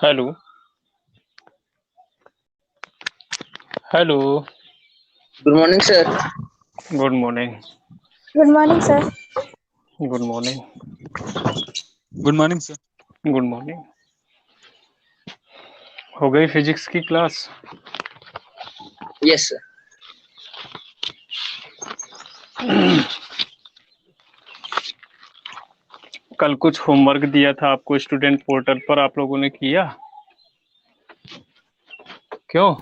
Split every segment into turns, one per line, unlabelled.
Hello. Hello.
Good morning sir.
Good morning.
Good morning sir.
Good morning.
Good morning sir.
Good morning. हो गई physics की class?
Yes sir.
कल कुछ homework दिया था आपको स्टूडेंट पोर्टल पर, आप लोगों ने किया? क्यों?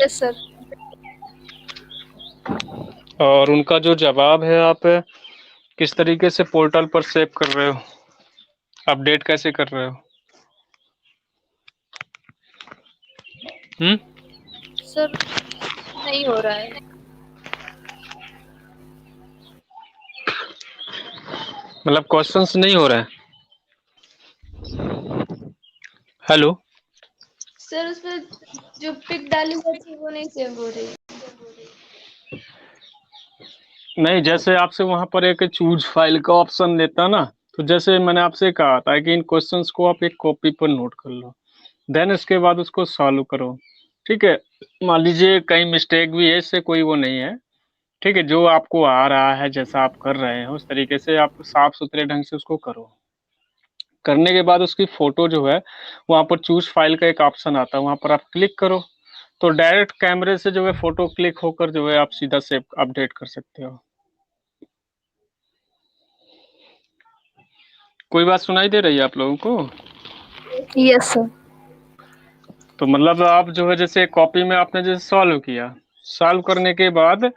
Yes sir.
और उनका जो जवाब है आप किस तरीके से पोर्टल पर सेव कर रहे हो? अपडेट कैसे कर रहे हो?
सर नहीं हो रहा है।
मतलब क्वेश्चंस नहीं हो रहे हैं? हेलो।
सर उसमें जो पिक डाली हुई थी वो नहीं सेव हो रही।
नहीं, जैसे आपसे वहां पर एक चूज फाइल का ऑप्शन देता ना, तो जैसे मैंने आपसे कहा था कि इन क्वेश्चंस को आप एक कॉपी पर नोट कर लो, देन इसके बाद उसको सॉल्व करो। ठीक है, मान लीजिए कहीं मिस्टेक भी है, इससे कोई वो नहीं है। ठीक है, जो आपको आ रहा है जैसा आप कर रहे हैं उस तरीके से आप साफ सुथरे ढंग से उसको करो। करने के बाद उसकी फोटो जो है वहां पर चूज फाइल का एक ऑप्शन आता है, वहां पर आप क्लिक करो तो डायरेक्ट कैमरे से जो है फोटो क्लिक होकर जो है आप सीधा सेव अपडेट कर सकते हो। कोई बात सुनाई दे रही है आप लोगों को?
Yes sir.
तो मतलब आप जो है जैसे कॉपी में आपने जैसे सॉल्व किया, सॉल्व करने के बाद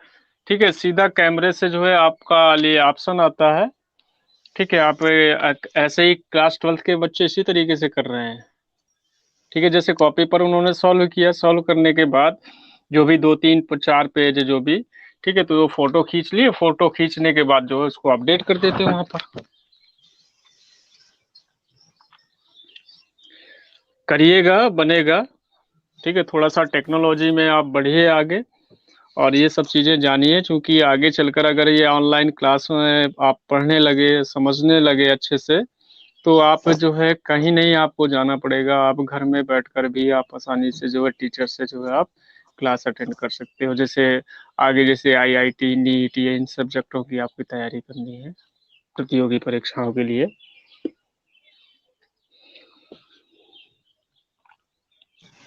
ठीक है सीधा कैमरे से जो है आपका लिए ऑप्शन आता है। ठीक है, आप ऐसे ही क्लास 12th के बच्चे इसी तरीके से कर रहे हैं। ठीक है, जैसे कॉपी पर उन्होंने सॉल्व किया, सॉल्व करने के बाद जो भी 2 3 4 पेज जो भी, ठीक है, तो वो फोटो खींच लिए, फोटो खींचने के बाद जो है उसको अपडेट कर देते हैं वहां पर। करिएगा, बनेगा। ठीक है, थोड़ा सा टेक्नोलॉजी में आप बढ़िए आगे, और ये सब चीज़ें जानिए, क्योंकि आगे चलकर अगर ये ऑनलाइन क्लास में आप पढ़ने लगे, समझने लगे अच्छे से, तो आप जो है कहीं नहीं आपको जाना पड़ेगा, आप घर में बैठकर भी आप आसानी से जो है टीचर से जो है आप क्लास अटेंड कर सकते हो। जैसे आगे जैसे आईआईटी, नीट, ये इन सब्जेक्टों की आपकी तैयारी करनी है प्रतियोगी परीक्षाओं के लिए।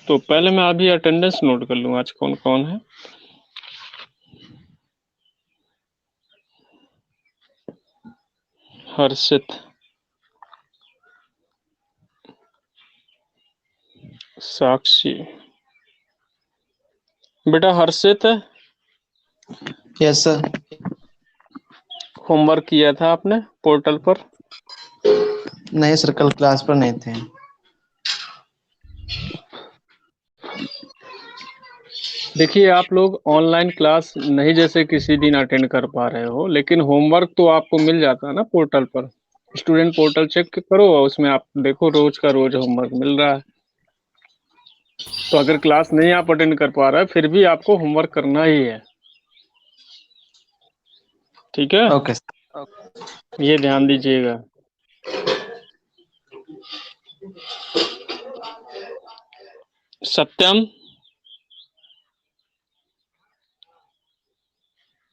तो पहले मैं अभी अटेंडेंस नोट कर लूँ, आज कौन कौन है। हर्षित, साक्षी, बेटा हर्षित,
यस सर।
होमवर्क किया था आपने पोर्टल पर?
नहीं सर, कल क्लास पर नहीं थे।
देखिए, आप लोग ऑनलाइन क्लास नहीं जैसे किसी दिन अटेंड कर पा रहे हो, लेकिन होमवर्क तो आपको मिल जाता है ना पोर्टल पर। स्टूडेंट पोर्टल चेक करो, उसमें आप देखो रोज का रोज होमवर्क मिल रहा है। तो अगर क्लास नहीं आप अटेंड कर पा रहे हैं, फिर भी आपको होमवर्क करना ही है। ठीक है,
ओके सर।
ये ध्यान दीजिएगा। सत्यम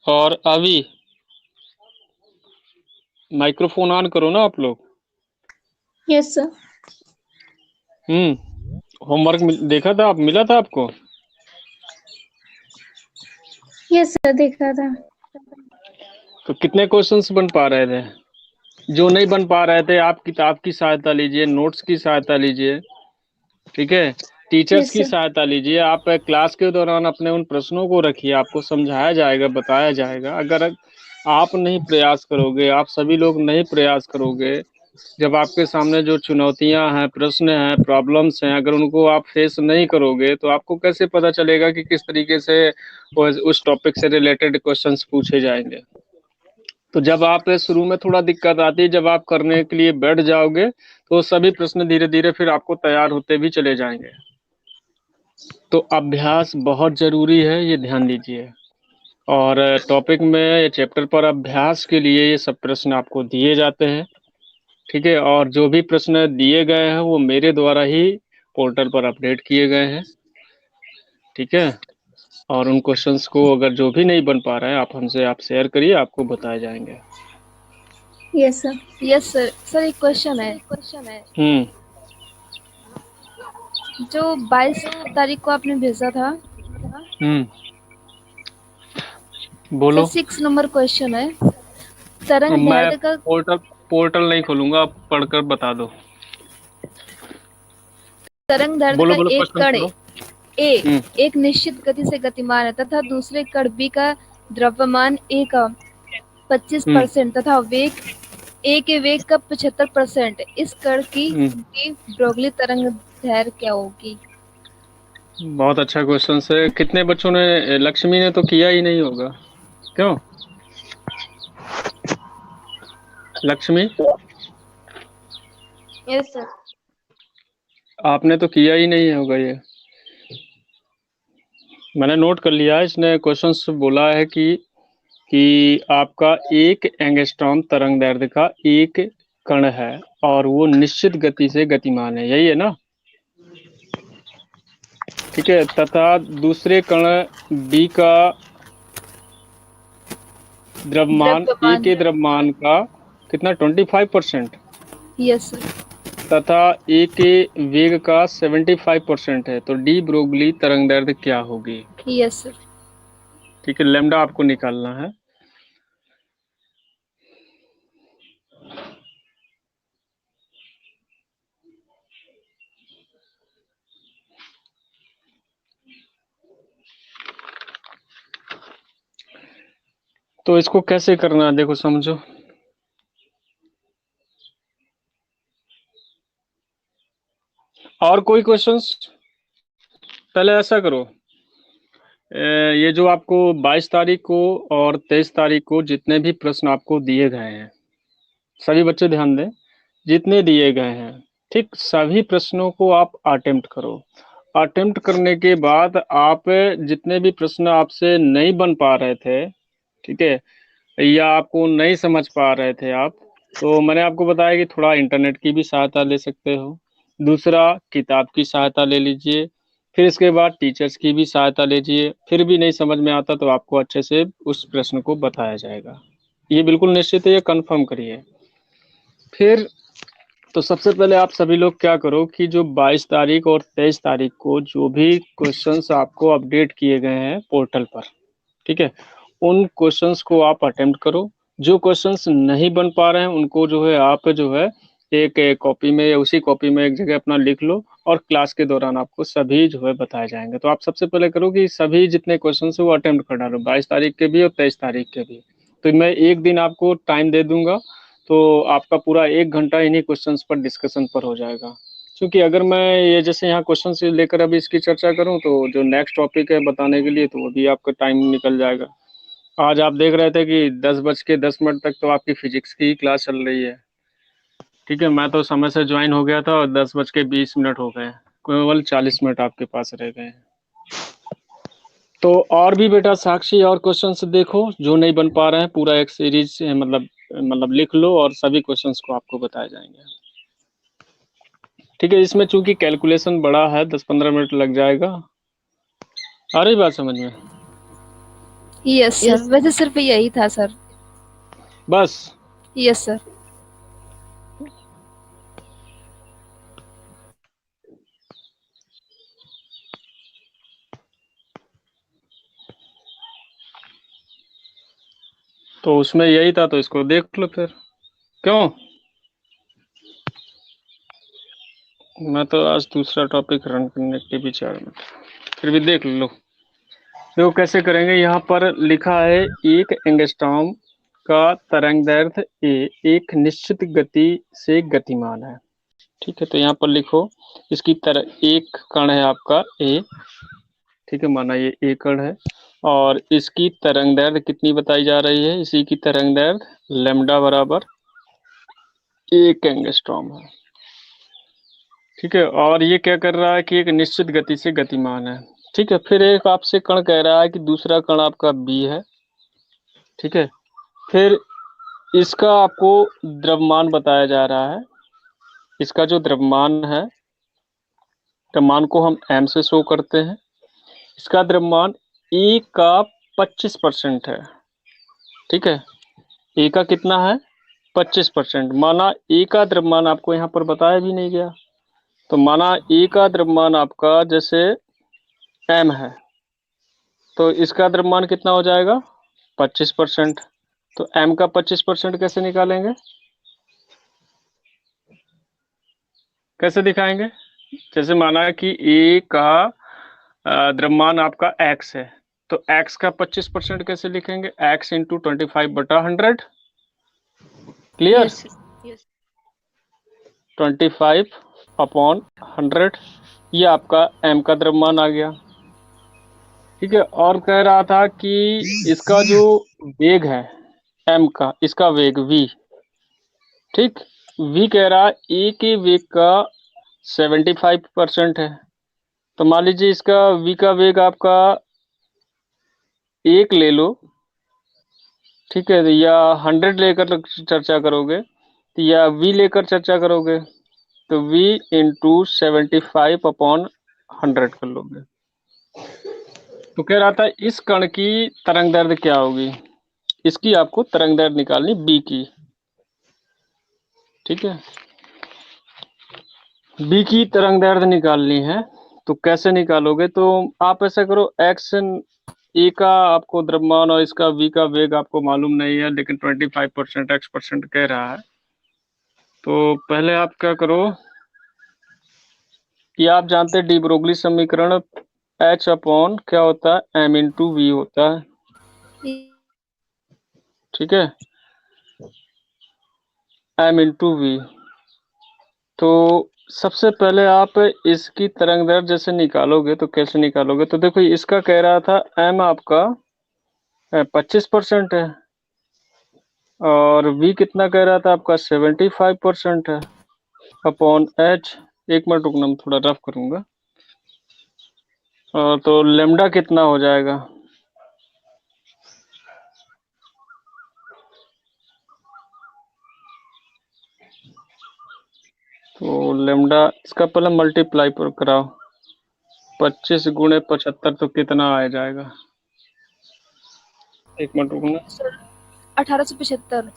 और अभी माइक्रोफोन ऑन करो ना आप लोग।
Yes sir.
होमवर्क देखा था आप, मिला था आपको?
यस सर देखा था।
तो कितने क्वेश्चंस बन पा रहे थे? जो नहीं बन पा रहे थे आप किताब की सहायता लीजिए, नोट्स की सहायता लीजिए। ठीक है, टीचर्स
यस
की
सर।
सहायता लीजिए। आप क्लास के दौरान अपने उन प्रश्नों को रखिए, आपको समझाया जाएगा, बताया जाएगा। अगर आप नहीं प्रयास करोगे, आप सभी लोग नहीं प्रयास करोगे, जब आपके सामने जो चुनौतियां हैं, प्रश्न हैं, प्रॉब्लम्स हैं, अगर उनको आप फेस नहीं करोगे तो आपको कैसे पता चलेगा कि किस तरीके से उस टॉपिक से रिलेटेड क्वेश्चंस पूछे जाएंगे। तो जब आप शुरू में थोड़ा दिक्कत आती है, जब आप करने के लिए बैठ जाओगे तो सभी प्रश्न धीरे धीरे फिर आपको तैयार होते भी चले जाएंगे। तो अभ्यास बहुत जरूरी है, ये ध्यान दीजिए। और टॉपिक में चैप्टर पर अभ्यास के लिए ये सब प्रश्न आपको दिए जाते हैं। ठीक है, और जो भी प्रश्न दिए गए हैं वो मेरे द्वारा ही पोर्टल पर अपडेट किए गए हैं, ठीक है। और उन क्वेश्चंस को अगर जो भी नहीं बन पा रहा है आप शेयर करिए, आपको बताए जाएंगे।
Yes sir.
Yes sir. Sir एक क्वेश्चन है, जो 22 तारीख को आपने भेजा था,
बोलो।
सर 6 नंबर क्वेश्चन है, तरंग
मैं
दैर्ध्य का।
पोर्टल नहीं खोलूंगा, आप पढ़कर बता दो।
तरंग दैर्ध्य
बोलो
का
बोलो,
एक
क्वेश्चन
कण
बोलो।
ए एक निश्चित गति से गतिमान है तथा दूसरे कण बी का द्रव्यमान ए का 25% तथा वेग ए के वेग का 75%, इस कण की डी ब्रोगली तरंग दैर्ध्य क्या होगी?
बहुत अच्छा क्वेश्चन है। कितने बच्चों ने, लक्ष्मी ने तो किया ही नहीं होगा, क्यों लक्ष्मी?
Yes sir.
आपने तो किया ही नहीं होगा, ये मैंने नोट कर लिया है। इसने क्वेश्चन बोला है कि आपका एक एंगस्ट्रॉम तरंग दैर्ध्य का एक कण है और वो निश्चित गति से गतिमान है, यही है ना? ठीक है, तथा दूसरे कण बी का द्रव्यमान ए के द्रव्यमान का कितना, 25%,
यस सर।
तथा ए के वेग का 75% है, तो डी ब्रोगली तरंग दैर्ध्य क्या होगी?
Yes sir.
ठीक है, लैम्डा आपको निकालना है। तो इसको कैसे करना है, देखो समझो। और कोई क्वेश्चंस? पहले ऐसा करो, ये जो आपको 22 तारीख को और 23 तारीख को जितने भी प्रश्न आपको दिए गए हैं, सभी बच्चे ध्यान दें, जितने दिए गए हैं, ठीक, सभी प्रश्नों को आप अटेम्प्ट करो। अटेम्प्ट करने के बाद आप जितने भी प्रश्न आपसे नहीं बन पा रहे थे, ठीक है, या आपको नहीं समझ पा रहे थे आप, तो मैंने आपको बताया कि थोड़ा इंटरनेट की भी सहायता ले सकते हो, दूसरा किताब की सहायता ले लीजिए, फिर इसके बाद टीचर्स की भी सहायता लीजिए। फिर भी नहीं समझ में आता तो आपको अच्छे से उस प्रश्न को बताया जाएगा, ये बिल्कुल निश्चित है, ये कंफर्म करिए। फिर तो सबसे पहले आप सभी लोग क्या करो कि जो 22 तारीख और 23 तारीख को जो भी क्वेश्चंस आपको अपडेट किए गए हैं पोर्टल पर, ठीक है, उन क्वेश्चंस को आप अटेम्प्ट करो। जो क्वेश्चंस नहीं बन पा रहे हैं उनको जो है आप जो है एक कॉपी में या उसी कॉपी में एक जगह अपना लिख लो, और क्लास के दौरान आपको सभी जो है बताए जाएंगे। तो आप सबसे पहले करो कि सभी जितने क्वेश्चन है वो अटेम्प्ट कर डालो, 22 तारीख के भी और 23 तारीख के भी। तो मैं एक दिन आपको टाइम दे दूंगा, तो आपका पूरा 1 घंटा इन्हीं क्वेश्चंस पर डिस्कशन पर हो जाएगा। क्योंकि अगर मैं ये जैसे यहाँ क्वेश्चन से लेकर अभी इसकी चर्चा करूँ तो जो नेक्स्ट टॉपिक है बताने के लिए, तो वो भी आपका टाइम निकल जाएगा। आज आप देख रहे थे कि 10:10 तक तो आपकी फिजिक्स की क्लास चल रही है, ठीक है। मैं तो समय से ज्वाइन हो गया था और 10:20 हो गए, केवल 40 मिनट आपके पास रह गए हैं। तो और भी बेटा साक्षी और क्वेश्चंस देखो जो नहीं बन पा रहे हैं, पूरा एक सीरीज मतलब लिख लो और सभी क्वेश्चंस को आपको बताए जाएंगे, ठीक है। इसमें चूंकि कैलकुलेशन बड़ा है, 10-15 मिनट लग जाएगा। आ रही बात समझ में?
Yes sir. वैसे सिर्फ यही था सर।
बस?
Yes sir.
तो उसमें यही था, तो इसको देख लो फिर, क्यों? मैं तो आज दूसरा टॉपिक रन करने के विचार में, फिर भी देख लो। देखो कैसे करेंगे, यहाँ पर लिखा है एक एंगस्ट्रॉम का तरंगदैर्ध्य ए एक निश्चित गति से गतिमान है, ठीक है। तो यहाँ पर लिखो इसकी तरह एक कण है आपका ए, ठीक है, माना ये ए कण है, और इसकी तरंगदैर्ध्य कितनी बताई जा रही है, इसी की तरंगदैर्ध्य लैम्डा बराबर 1 एंगस्ट्रॉम है, ठीक है। और ये क्या कर रहा है कि एक निश्चित गति से गतिमान है, ठीक है। फिर एक आपसे कण कह रहा है कि दूसरा कण आपका बी है, ठीक है। फिर इसका आपको द्रव्यमान बताया जा रहा है, इसका जो द्रव्यमान है द्रव्यमान को हम m से शो करते हैं। इसका द्रव्यमान E का 25% है, ठीक है। E का कितना है? 25%। माना E का द्रव्यमान आपको यहाँ पर बताया भी नहीं गया, तो माना E का द्रव्यमान आपका जैसे m है, तो इसका द्रव्यमान कितना हो जाएगा? 25%। तो m का 25% कैसे निकालेंगे, कैसे दिखाएंगे? जैसे माना कि A का द्रव्यमान आपका x है, तो x का 25% कैसे लिखेंगे? x into 25/100। Clear?
Yes yes
25/100, ये आपका m का द्रव्यमान आ गया, ठीक है। और कह रहा था कि इसका जो वेग है m का, इसका वेग v, ठीक, v कह रहा है a के वेग का 75% है। तो मान लीजिए इसका v का वेग आपका 1 ले लो, ठीक है, या 100 लेकर चर्चा करोगे, तो या v लेकर चर्चा करोगे तो v इंटू 75/100 कर लोगे। तो कह रहा था इस कण की तरंग दैर्ध्य क्या होगी, इसकी आपको तरंग दैर्ध्य निकालनी b की, ठीक है। b की तरंग दैर्ध्य निकालनी है, तो कैसे निकालोगे? तो आप ऐसा करो, x ए का आपको द्रव्यमान और इसका v का वेग आपको मालूम नहीं है, लेकिन 25% x% कह रहा है, तो पहले आप क्या करो कि आप जानते हैं डी ब्रोगली समीकरण h अपॉन क्या होता है? m इंटू वी होता है, ठीक है, m इंटू वी। तो सबसे पहले आप इसकी तरंग दैर्ध्य जैसे निकालोगे तो कैसे निकालोगे? तो देखो इसका कह रहा था m आपका 25% है और v कितना कह रहा था आपका? 75% है अपॉन h। एक मिनट रुकना, मैं थोड़ा रफ करूंगा। तो लेमडा कितना हो जाएगा? तो लेमडा इसका पहले मल्टीप्लाई पर कराओ, 25 गुणे 75 तो कितना आ जाएगा? एक मिनट रुकना।
1875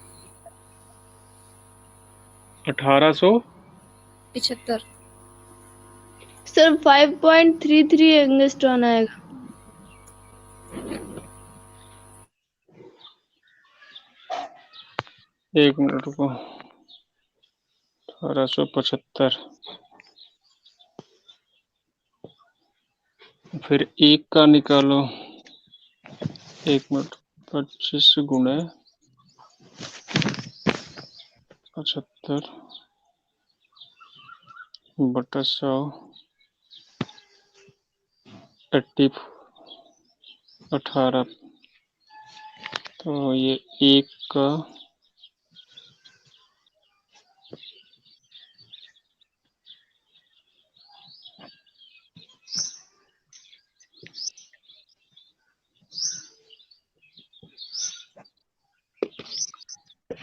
1875।
सर 5.33 एंगस्ट्रॉन आएगा।
एक मिनट रुको, 1875 फिर एक का निकालो। एक मिनट, 25 गुणे 75 बटा 100 18। तो ये एक का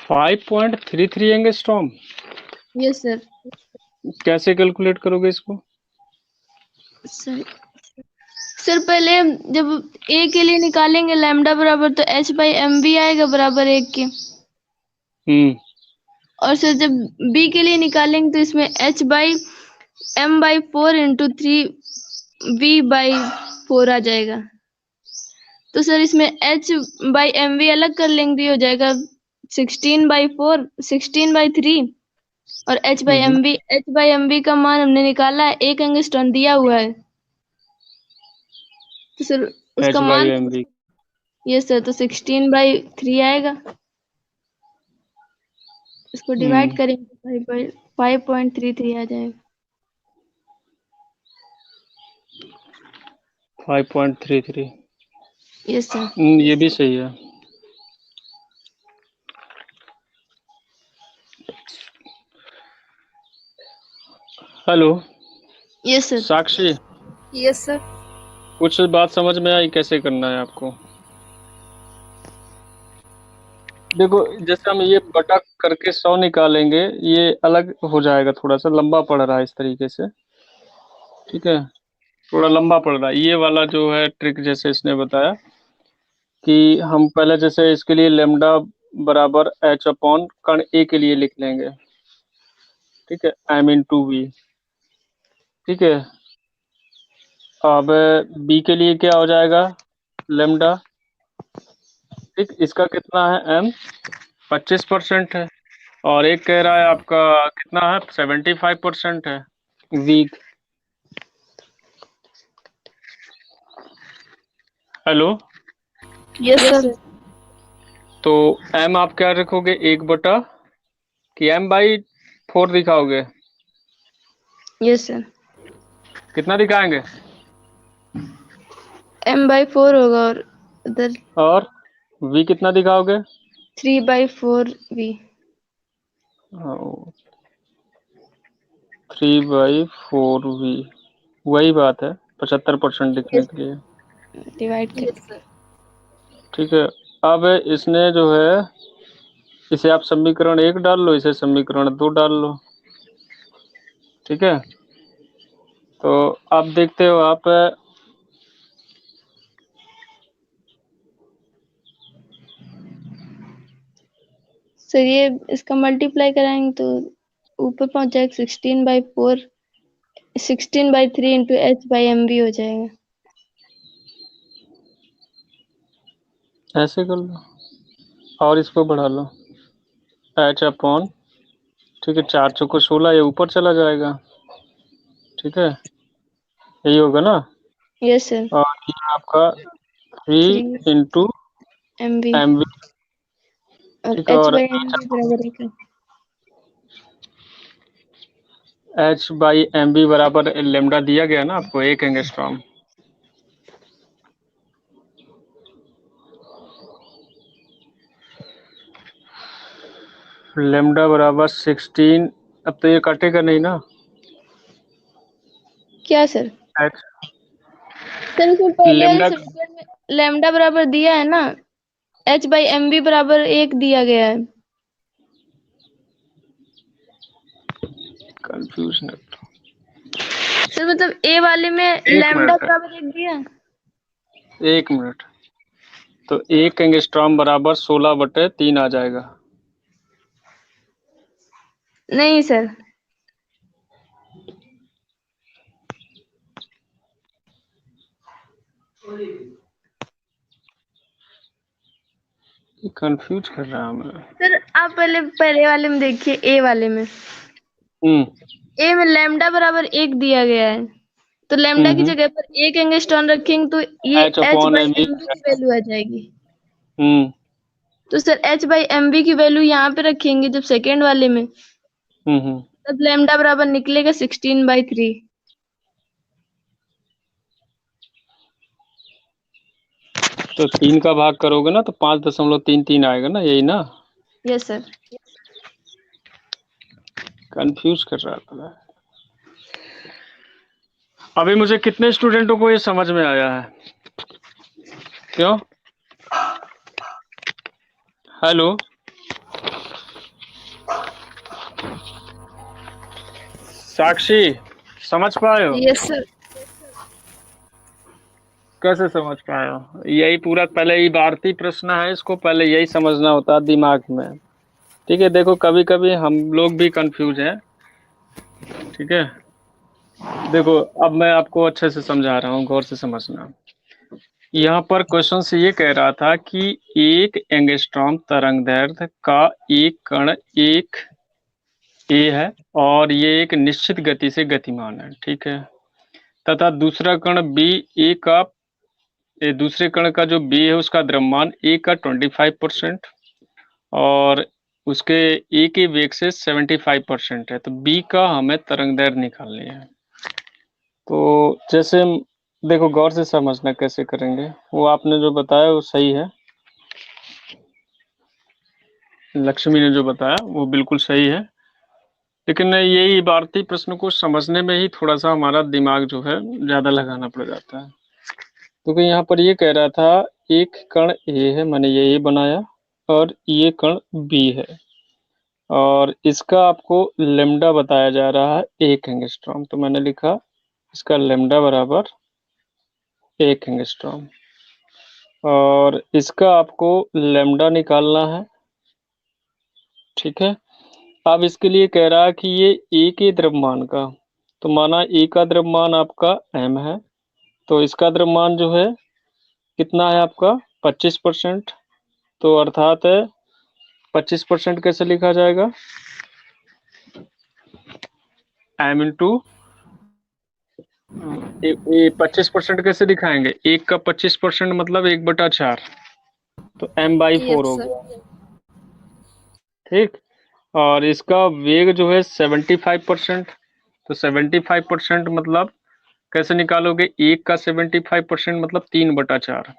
5.33 एंगस्ट्रॉम।
Yes sir.
कैसे कैलकुलेट करोगे इसको?
सर सर पहले जब ए के लिए निकालेंगे लैम्डा बराबर, तो h बाई एम बी आएगा बराबर 1 के। और सर जब बी के लिए निकालेंगे तो इसमें h by m by 4 into 3 v by 4 आ जाएगा। तो सर इसमें h बाई एम वी अलग कर लेंगे, हो जाएगा 16/4 16/3। और h बाई एम बी का मान हमने निकाला है, 1 एंगस्ट्रॉन दिया हुआ है, तो सर उसका मान ये सर तो 16/3 आएगा। इसको डिवाइड करेंगे 5.33 आ जाएगा।
5.33।
Yes sir.
ये भी सही है। Hello.
Yes sir.
Sakshi,
yes sir.
कुछ बात समझ में आई कैसे करना है आपको? देखो जैसे हम ये बटा करके 100 निकालेंगे, ये अलग हो जाएगा, थोड़ा सा लंबा पड़ रहा है इस तरीके से। ठीक है, थोड़ा लंबा पड़ रहा है ये वाला जो है ट्रिक, जैसे इसने बताया कि हम पहले जैसे इसके लिए लेमडा बराबर एच अपॉन कण ए के लिए लिख लेंगे, ठीक है, एम इन टू वी, ठीक है। अब बी के लिए क्या हो जाएगा, लेमडा, ठीक, इसका कितना है एम, 25% है, और एक कह रहा है आपका कितना है, 75% है वीक। Hello,
yes sir.
तो एम आप क्या रखोगे, 1 बटा कि एम बाई 4 दिखाओगे,
यस सर,
कितना दिखाएंगे,
m/4 होगा और उधर
और वी कितना दिखाओगे,
3/4 v।
3/4 वी, वही बात है 75% लिखने के लिए,
डिवाइड कर।
Yes sir.
ठीक है। अब इसने जो है, इसे आप समीकरण 1 डाल लो, इसे समीकरण 2 डाल लो, ठीक है। तो अब देखते हो आप,
सर ये इसका मल्टीप्लाई कराएंगे तो ऊपर पहुंच जाएगा 16/4, 16/3 इंटू h/mv हो जाएगा।
ऐसे कर लो और इसको बढ़ा लो, एच अपॉन, ठीक है, 4 चौको 16, ये ऊपर चला जाएगा, ठीक है, यही होगा ना।
यस सर,
और ये आपका 3
3
इंटू
mv
एम वी,
और
ठीक है, और
h/mv बराबर है क्या?
एच बाई एम बी बराबर लेमडा दिया गया ना आपको, 1 एंगस्ट्रॉम, लेमडा बराबर 16। अब तो ये कटेगा नहीं ना,
क्या सर?
एच
सर इसमें पहले वाले
लेमडा,
समीकरण में लैम्डा बराबर दिया है ना, h/mv बराबर 1 दिया गया है।
कंफ्यूजन,
सर मतलब ए वाले में
एक
लैम्डा
मिनट,
बराबर 1 दिया है।
1 मिनट, तो 1 एंगस्ट्रॉम बराबर 16/3 आ जाएगा।
नहीं सर,
कंफ्यूज कर रहा हूँ मैं।
सर आप पहले पहले वाले में देखिए, ए वाले में,
हम्म
ए में लैम्डा बराबर 1 दिया गया है, तो लैम्डा की
हम्म,
जगह पर 1 एंगस्ट्रॉम रखेंगे तो ये
H
h
upon
by
M,
mv की वैल्यू आ जाएगी।
हम्म
तो सर h बाई mv की वैल्यू यहाँ पे रखेंगे जब सेकेंड वाले में,
हम्म,
तब लैम्डा बराबर निकलेगा 16/3।
तो 3 का भाग करोगे ना तो 5.33 आएगा ना, यही ना।
Yes sir.
कंफ्यूज कर रहा था मैं। अभी मुझे कितने स्टूडेंटों को ये समझ में आया है, क्यों, हेलो, साक्षी, समझ पाए हो,
यस सर।
कैसे समझ पाए हो, यही पूरा पहले ही भारतीय प्रश्न है, इसको पहले यही समझना होता है दिमाग में, ठीक है। देखो कभी कभी हम लोग भी कंफ्यूज हैं, ठीक है। देखो अब मैं आपको अच्छे से समझा रहा हूँ, गौर से समझना। यहाँ पर क्वेश्चन से ये कह रहा था कि एक एंगस्ट्रॉम तरंगदैर्घ्य का एक कण एक ए है और ये एक निश्चित गति से गतिमान है, ठीक है, तथा दूसरा कण बी ए का, दूसरे कण का जो बी है उसका द्रव्यमान ए का 25% और उसके ए के वेग से 75% है, तो बी का हमें तरंगदैर्घ्य निकालनी है। तो जैसे देखो गौर से समझना कैसे करेंगे, वो आपने जो बताया वो सही है, लक्ष्मी ने जो बताया वो बिल्कुल सही है, लेकिन यही भारतीय प्रश्न को समझने में ही थोड़ा सा हमारा दिमाग जो है ज़्यादा लगाना पड़ जाता है। क्योंकि यहाँ पर ये कह रहा था एक कण ए है, मैंने ये बनाया, और ये कण बी है, और इसका आपको लेमडा बताया जा रहा है 1 एंगस्ट्रॉम, तो मैंने लिखा इसका लेमडा बराबर 1 एंगस्ट्रॉम, और इसका आपको लेमडा निकालना है। ठीक है, अब इसके लिए कह रहा है कि ये ए के द्रव्यमान का, तो माना ए का द्रव्यमान आपका m है, तो इसका द्रव्यमान जो है कितना है आपका 25%, तो अर्थात 25% कैसे लिखा जाएगा, m इंटू 25% कैसे दिखाएंगे, 1 का 25% मतलब 1/4, तो m/4 हो
Yes,
गया।
sir.
ठीक, और इसका वेग जो है 75%, तो 75% मतलब कैसे निकालोगे, 1 का 75% मतलब 3/4।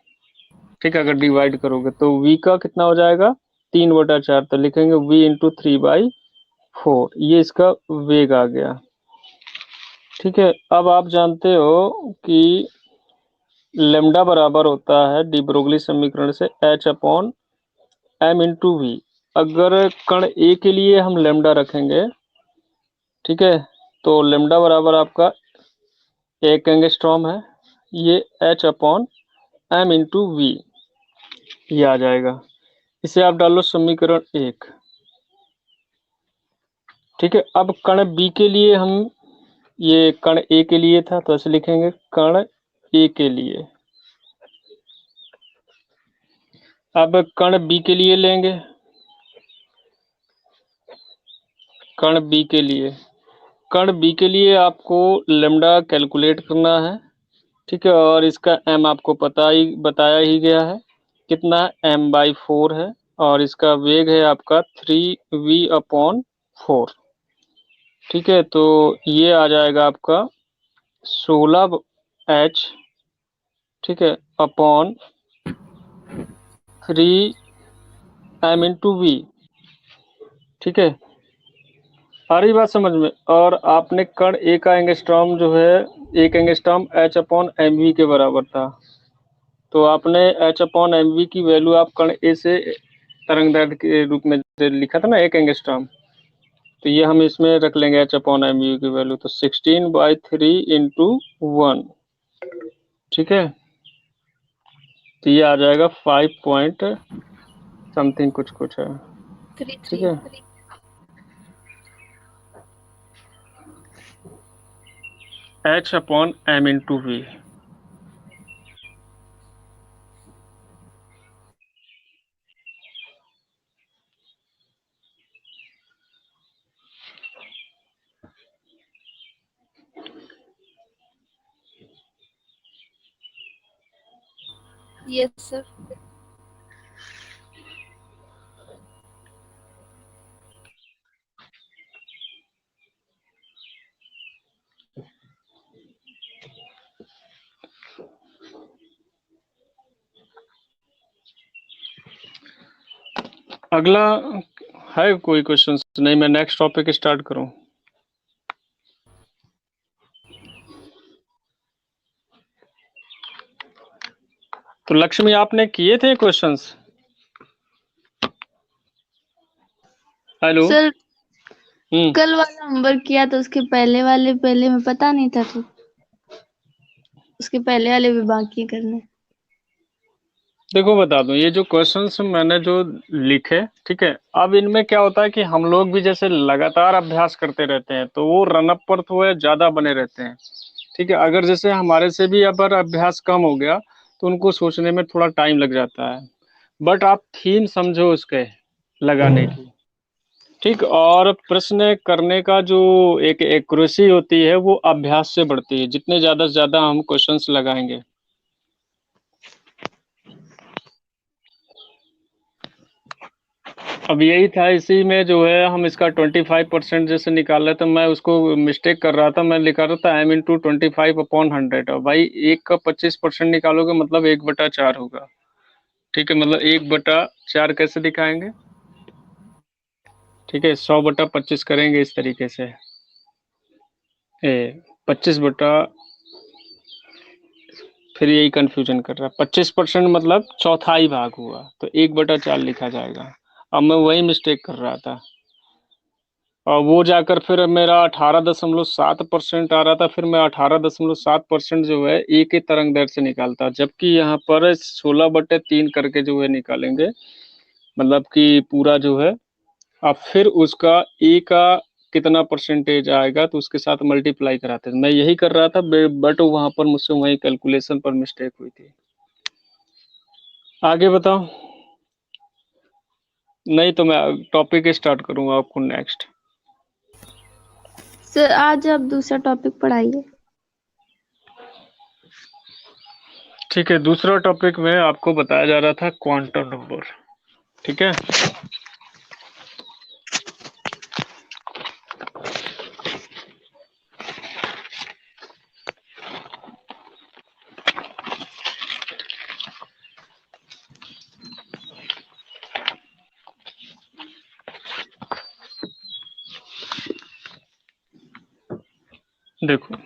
ठीक है, अगर डिवाइड करोगे तो v का कितना हो जाएगा 3/4, तो लिखेंगे v इंटू 3/4, ये इसका वेग आ गया। ठीक है, अब आप जानते हो कि लेमडा बराबर होता है डी ब्रोगली समीकरण से h/m इंटू वी। अगर कण ए के लिए हम लेमडा रखेंगे, ठीक है, तो लेमडा बराबर आपका 1 एंगस्ट्रॉम है, ये h/m इंटू वी ये आ जाएगा। इसे आप डालो समीकरण 1। ठीक है, अब कण बी के लिए हम, ये कण ए के लिए था तो ऐसे लिखेंगे कण ए के लिए। अब कण बी के लिए लेंगे, कण बी के लिए, कण बी के लिए आपको लेमडा कैलकुलेट करना है। ठीक है, और इसका m आपको बताया ही गया है, कितना m/4 है, और इसका वेग है आपका 3v/4। ठीक है, तो ये आ जाएगा आपका 16h, ठीक है, अपॉन 3m इंटू वी। ठीक है, आ रही बात समझ में। और आपने कण ए का एंगस्ट्रॉम जो है, 1 एंगस्ट्रॉम h/mv के बराबर था, तो आपने h/mv की वैल्यू आप कण ए से तरंग दैर्ध्य के रूप में लिखा था ना 1 एंगस्ट्रॉम, तो ये हम इसमें रख लेंगे h/mv की वैल्यू, तो 16/3 इंटू 1। ठीक है, तो ये आ जाएगा 5 पॉइंट समथिंग कुछ है।
3
ठीक
3.
है, h/m into we.
Yes, sir.
अगला है कोई क्वेश्चन? नहीं, मैं नेक्स्ट टॉपिक स्टार्ट करूं? तो लक्ष्मी आपने किए थे क्वेश्चंस? हेलो।
सर कल वाला होमवर्क किया तो उसके पहले में पता नहीं था, तो उसके पहले वाले भी बाकी करने।
देखो बता दूं, ये जो क्वेश्चंस मैंने जो लिखे, ठीक है, अब इनमें क्या होता है कि हम लोग भी जैसे लगातार अभ्यास करते रहते हैं तो वो रन अप पर तो ज्यादा बने रहते हैं। ठीक है, अगर जैसे हमारे से भी अगर अभ्यास कम हो गया तो उनको सोचने में थोड़ा टाइम लग जाता है, बट आप थीम समझो उसके लगाने की। ठीक, और प्रश्न करने का जो एक एक्यूरेसी होती है वो अभ्यास से बढ़ती है, जितने ज्यादा से ज्यादा हम क्वेश्चंस लगाएंगे। अब यही था, इसी में जो है हम इसका 25% जैसे निकाल रहे, तो मैं उसको मिस्टेक कर रहा था, मैं लिखा रहा था m इंटू 25/100। और भाई 1 का 25% निकालोगे मतलब 1/4 होगा। ठीक है, मतलब 1/4 कैसे दिखाएंगे? ठीक है, 100/25 करेंगे इस तरीके से, 25 फिर यही कंफ्यूजन कर रहा है। 25% मतलब चौथाई भाग हुआ, तो 1/4 लिखा जाएगा। अब मैं वही मिस्टेक कर रहा था, और वो जाकर फिर मेरा 18.7% आ रहा था, फिर मैं 18.7% जो है ए के तरंग दैर्ध्य से निकालता, जबकि यहाँ पर 16/3 करके जो है निकालेंगे, मतलब कि पूरा जो है। अब फिर उसका ए का कितना परसेंटेज आएगा तो उसके साथ मल्टीप्लाई कराते थे। मैं यही कर रहा था, बट वहां पर मुझसे वही कैलकुलेशन पर मिस्टेक हुई थी। आगे बताओ, नहीं तो मैं टॉपिक स्टार्ट करूंगा आपको नेक्स्ट।
सर आज आप दूसरा टॉपिक पढ़ाइए।
ठीक है, दूसरा टॉपिक में आपको बताया जा रहा था क्वांटम नंबर। ठीक है, देखो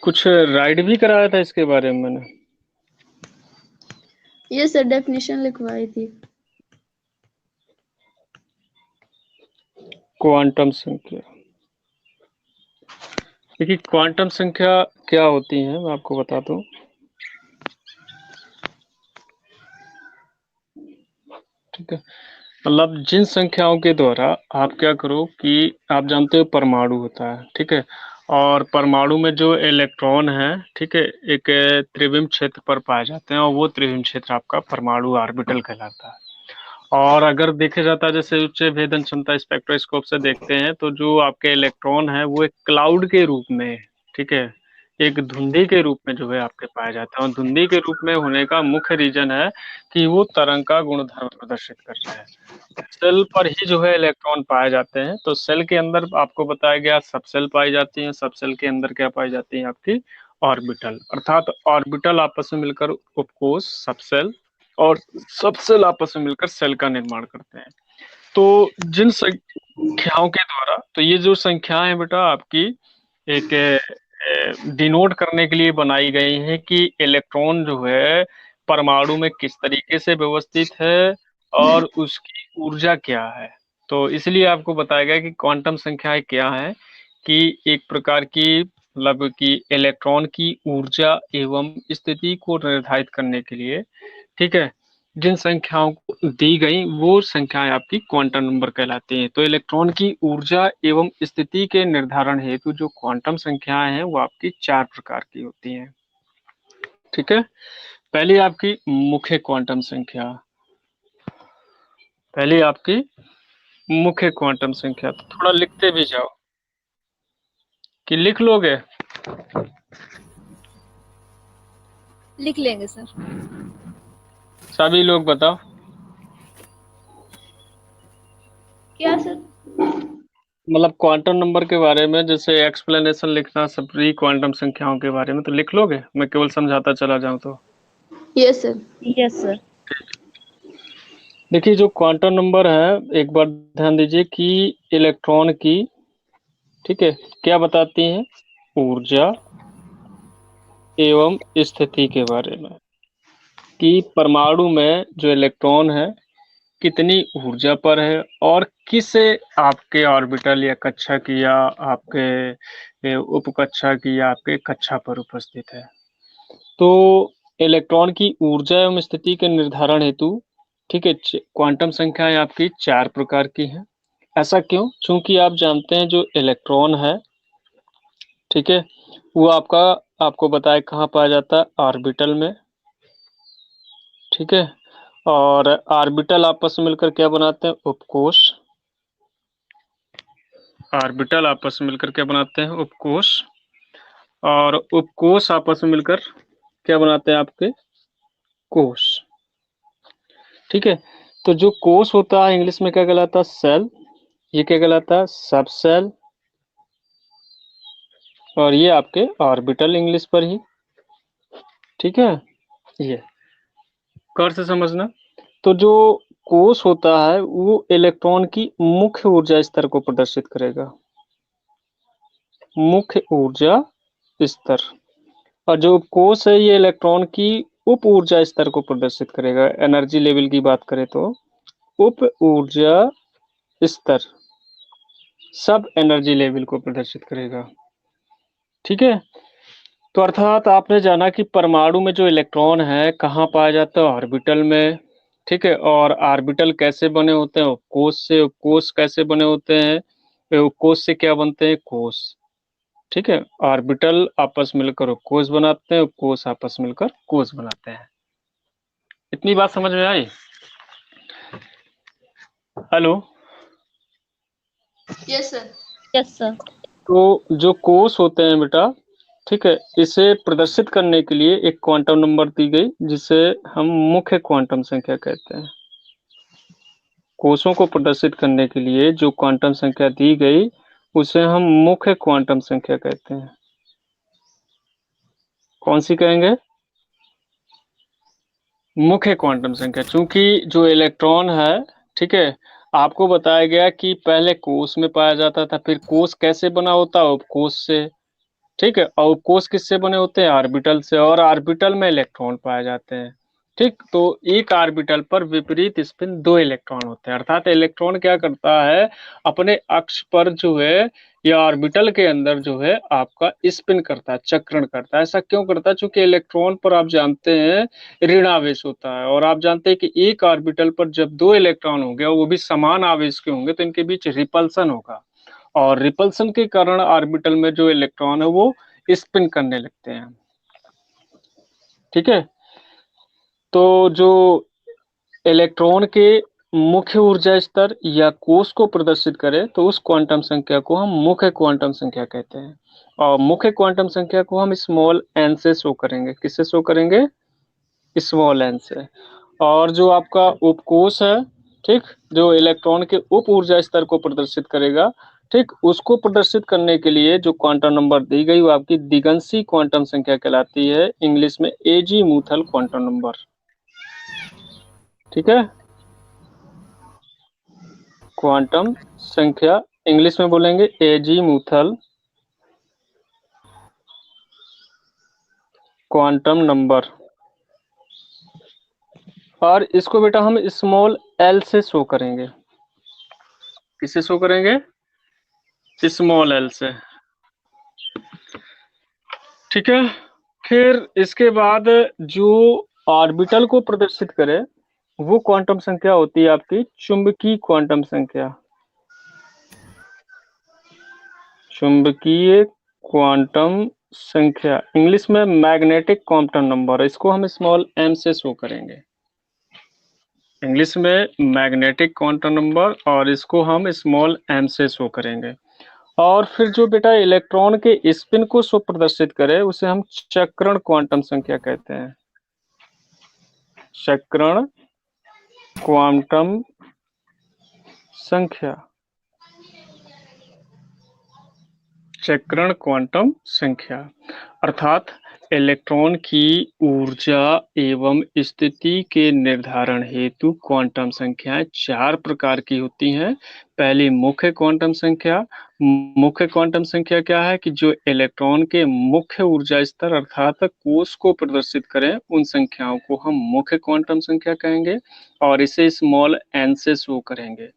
कुछ राइड भी कराया था इसके बारे में मैंने।
ये सर डेफिनेशन लिखवाई थी।
क्वांटम संख्या, देखिए क्वांटम संख्या क्या होती है मैं आपको बता दूं। ठीक है, मतलब जिन संख्याओं के द्वारा आप क्या करो कि आप जानते हो परमाणु होता है, ठीक है, और परमाणु में जो इलेक्ट्रॉन है, ठीक है, एक त्रिविम क्षेत्र पर पाए जाते हैं, और वो त्रिविम क्षेत्र आपका परमाणु ऑर्बिटल कहलाता है। और अगर देखा जाता है जैसे उच्च भेदन क्षमता स्पेक्ट्रोस्कोप से देखते हैं तो जो आपके इलेक्ट्रॉन है वो एक क्लाउड के रूप में, ठीक है, एक धुंधी के रूप में जो है आपके पाए जाते हैं। और धुंधी के रूप में होने का मुख्य रीजन है कि वो तरंग का गुणधर्म प्रदर्शित करता है। सेल पर ही जो है इलेक्ट्रॉन पाए जाते हैं। तो सेल के अंदर आपको बताया गया सब सेल पाई जाती हैं, सब सेल के अंदर क्या पाई जाती है आपकी ऑर्बिटल, अर्थात ऑर्बिटल आपस में मिलकर उपकोष सब सेल, और सब सेल आपस में मिलकर सेल का निर्माण करते हैं। तो जिन संख्याओं के द्वारा, तो ये जो संख्याएं हैं बेटा आपकी एक डिनोट करने के लिए बनाई गई हैं कि इलेक्ट्रॉन जो है परमाणु में किस तरीके से व्यवस्थित है और उसकी ऊर्जा क्या है। तो इसलिए आपको बताया गया कि क्वांटम संख्याएं क्या है, कि एक प्रकार की मतलब कि इलेक्ट्रॉन की ऊर्जा एवं स्थिति को निर्धारित करने के लिए, ठीक है, जिन संख्याओं को दी गई वो संख्याएं आपकी क्वांटम नंबर कहलाती हैं। तो इलेक्ट्रॉन की ऊर्जा एवं स्थिति के निर्धारण हेतु जो क्वांटम संख्याएं हैं वो आपकी 4 प्रकार की होती हैं। ठीक है, पहली आपकी मुख्य क्वांटम संख्या, पहली आपकी मुख्य क्वांटम संख्या। तो थोड़ा लिखते भी जाओ, कि लिख लोगे?
लिख लेंगे सर।
सभी लोग बताओ।
क्या सर?
मतलब क्वांटम नंबर के बारे में जैसे एक्सप्लेनेशन लिखना सभी क्वांटम संख्याओं के बारे में, तो लिख लोगे? मैं केवल समझाता चला जाऊं तो।
Yes sir.
Yes sir.
देखिए जो क्वांटम नंबर है, एक बार ध्यान दीजिए कि इलेक्ट्रॉन की, ठीक है, क्या बताती हैं? ऊर्जा एवं स्थिति के बारे में, कि परमाणु में जो इलेक्ट्रॉन है कितनी ऊर्जा पर है और किस आपके ऑर्बिटल या कक्षा की या आपके उपकक्षा की या आपके कक्षा पर उपस्थित है। तो इलेक्ट्रॉन की ऊर्जा एवं स्थिति के निर्धारण हेतु, ठीक है, क्वांटम संख्याएं आपकी 4 प्रकार की हैं। ऐसा क्यों? क्योंकि आप जानते हैं जो इलेक्ट्रॉन है, ठीक है, वो आपको बताया कहाँ पाया जाता है? ऑर्बिटल में। ठीक है, और ऑर्बिटल आपस में मिलकर क्या बनाते हैं? उपकोष। ऑर्बिटल आपस में मिलकर क्या बनाते हैं? उपकोष। और उपकोष आपस में मिलकर क्या बनाते हैं? आपके कोष। ठीक है, तो जो कोष होता है इंग्लिश में क्या कहलाता है? सेल। ये क्या कहलाता है? सब सेल। और ये आपके ऑर्बिटल इंग्लिश पर ही। ठीक है, ये कर से समझना। तो जो कोष होता है वो इलेक्ट्रॉन की मुख्य ऊर्जा स्तर को प्रदर्शित करेगा, मुख्य ऊर्जा स्तर। और जो कोष है ये इलेक्ट्रॉन की उप ऊर्जा स्तर को प्रदर्शित करेगा। एनर्जी लेवल की बात करें तो उप ऊर्जा स्तर सब एनर्जी लेवल को प्रदर्शित करेगा। ठीक है, तो अर्थात आपने जाना कि परमाणु में जो इलेक्ट्रॉन है कहाँ पाया जाता है, ऑर्बिटल में। ठीक है, और ऑर्बिटल कैसे बने होते हैं, उपकोष से। उपकोष कैसे बने होते हैं, उपकोष से क्या बनते हैं, कोष। ठीक है, ऑर्बिटल आपस मिलकर उपकोष बनाते हैं, उपकोष आपस मिलकर कोष बनाते हैं। इतनी बात समझ में आई? Hello.
Yes sir.
Yes sir.
तो जो कोष होते हैं बेटा, ठीक है, इसे प्रदर्शित करने के लिए एक क्वांटम नंबर दी गई जिसे हम मुख्य क्वांटम संख्या कहते हैं। कोषों को प्रदर्शित करने के लिए जो क्वांटम संख्या दी गई उसे हम मुख्य क्वांटम संख्या कहते हैं। कौन सी कहेंगे, मुख्य क्वांटम संख्या। चूंकि जो इलेक्ट्रॉन है, ठीक है, आपको बताया गया कि पहले कोष में पाया जाता था, फिर कोष कैसे बना होता है, उपकोष से। ठीक है, और उपकोष किससे बने होते हैं, ऑर्बिटल से, और ऑर्बिटल में इलेक्ट्रॉन पाए जाते हैं। ठीक, तो एक ऑर्बिटल पर विपरीत स्पिन 2 इलेक्ट्रॉन होते हैं। अर्थात इलेक्ट्रॉन क्या करता है, अपने अक्ष पर जो है या ऑर्बिटल के अंदर जो है आपका स्पिन करता है, चक्रण करता है। ऐसा क्यों करता है, क्योंकि इलेक्ट्रॉन पर आप जानते हैं ऋण आवेश होता है, और आप जानते हैं कि एक ऑर्बिटल पर जब 2 इलेक्ट्रॉन होंगे और वो भी समान आवेश के होंगे तो इनके बीच रिपल्सन होगा, और रिपल्सन के कारण ऑर्बिटल में जो इलेक्ट्रॉन है वो स्पिन करने लगते हैं। ठीक है, तो जो इलेक्ट्रॉन के मुख्य ऊर्जा स्तर या कोष को प्रदर्शित करे तो उस क्वांटम संख्या को हम मुख्य क्वांटम संख्या कहते हैं, और मुख्य क्वांटम संख्या को हम स्मॉल एन से शो करेंगे। किससे शो करेंगे, स्मॉल एन से। और जो आपका उपकोष है, ठीक, जो इलेक्ट्रॉन के उप ऊर्जा स्तर को प्रदर्शित करेगा, ठीक, उसको प्रदर्शित करने के लिए जो क्वांटम नंबर दी गई वो आपकी दिगंशी क्वांटम संख्या कहलाती है, इंग्लिश में एजीमूथल क्वांटम नंबर। ठीक है, क्वांटम संख्या इंग्लिश में बोलेंगे एजीमूथल क्वांटम नंबर, और इसको बेटा हम स्मॉल एल से शो करेंगे। किससे शो करेंगे, स्मॉल एल से। ठीक है, फिर इसके बाद जो ऑर्बिटल को प्रदर्शित करे वो क्वांटम संख्या होती है आपकी चुंबकीय क्वांटम संख्या। चुंबकीय क्वांटम संख्या इंग्लिश में मैग्नेटिक क्वांटम नंबर, इसको हम स्मॉल एम से शो करेंगे। इंग्लिश में मैग्नेटिक क्वांटम नंबर, और इसको हम स्मॉल एम से शो करेंगे। और फिर जो बेटा इलेक्ट्रॉन के स्पिन को शो प्रदर्शित करे उसे हम चक्रण क्वांटम संख्या कहते हैं। चक्रण क्वांटम संख्या, चक्रण क्वांटम संख्या, अर्थात इलेक्ट्रॉन की ऊर्जा एवं स्थिति के निर्धारण हेतु क्वांटम संख्याएं 4 प्रकार की होती हैं। पहली मुख्य क्वांटम संख्या। मुख्य क्वांटम संख्या क्या है कि जो इलेक्ट्रॉन के मुख्य ऊर्जा स्तर अर्थात कोष को प्रदर्शित करें उन संख्याओं को हम मुख्य क्वांटम संख्या कहेंगे, और इसे स्मॉल एन से शो करेंगे।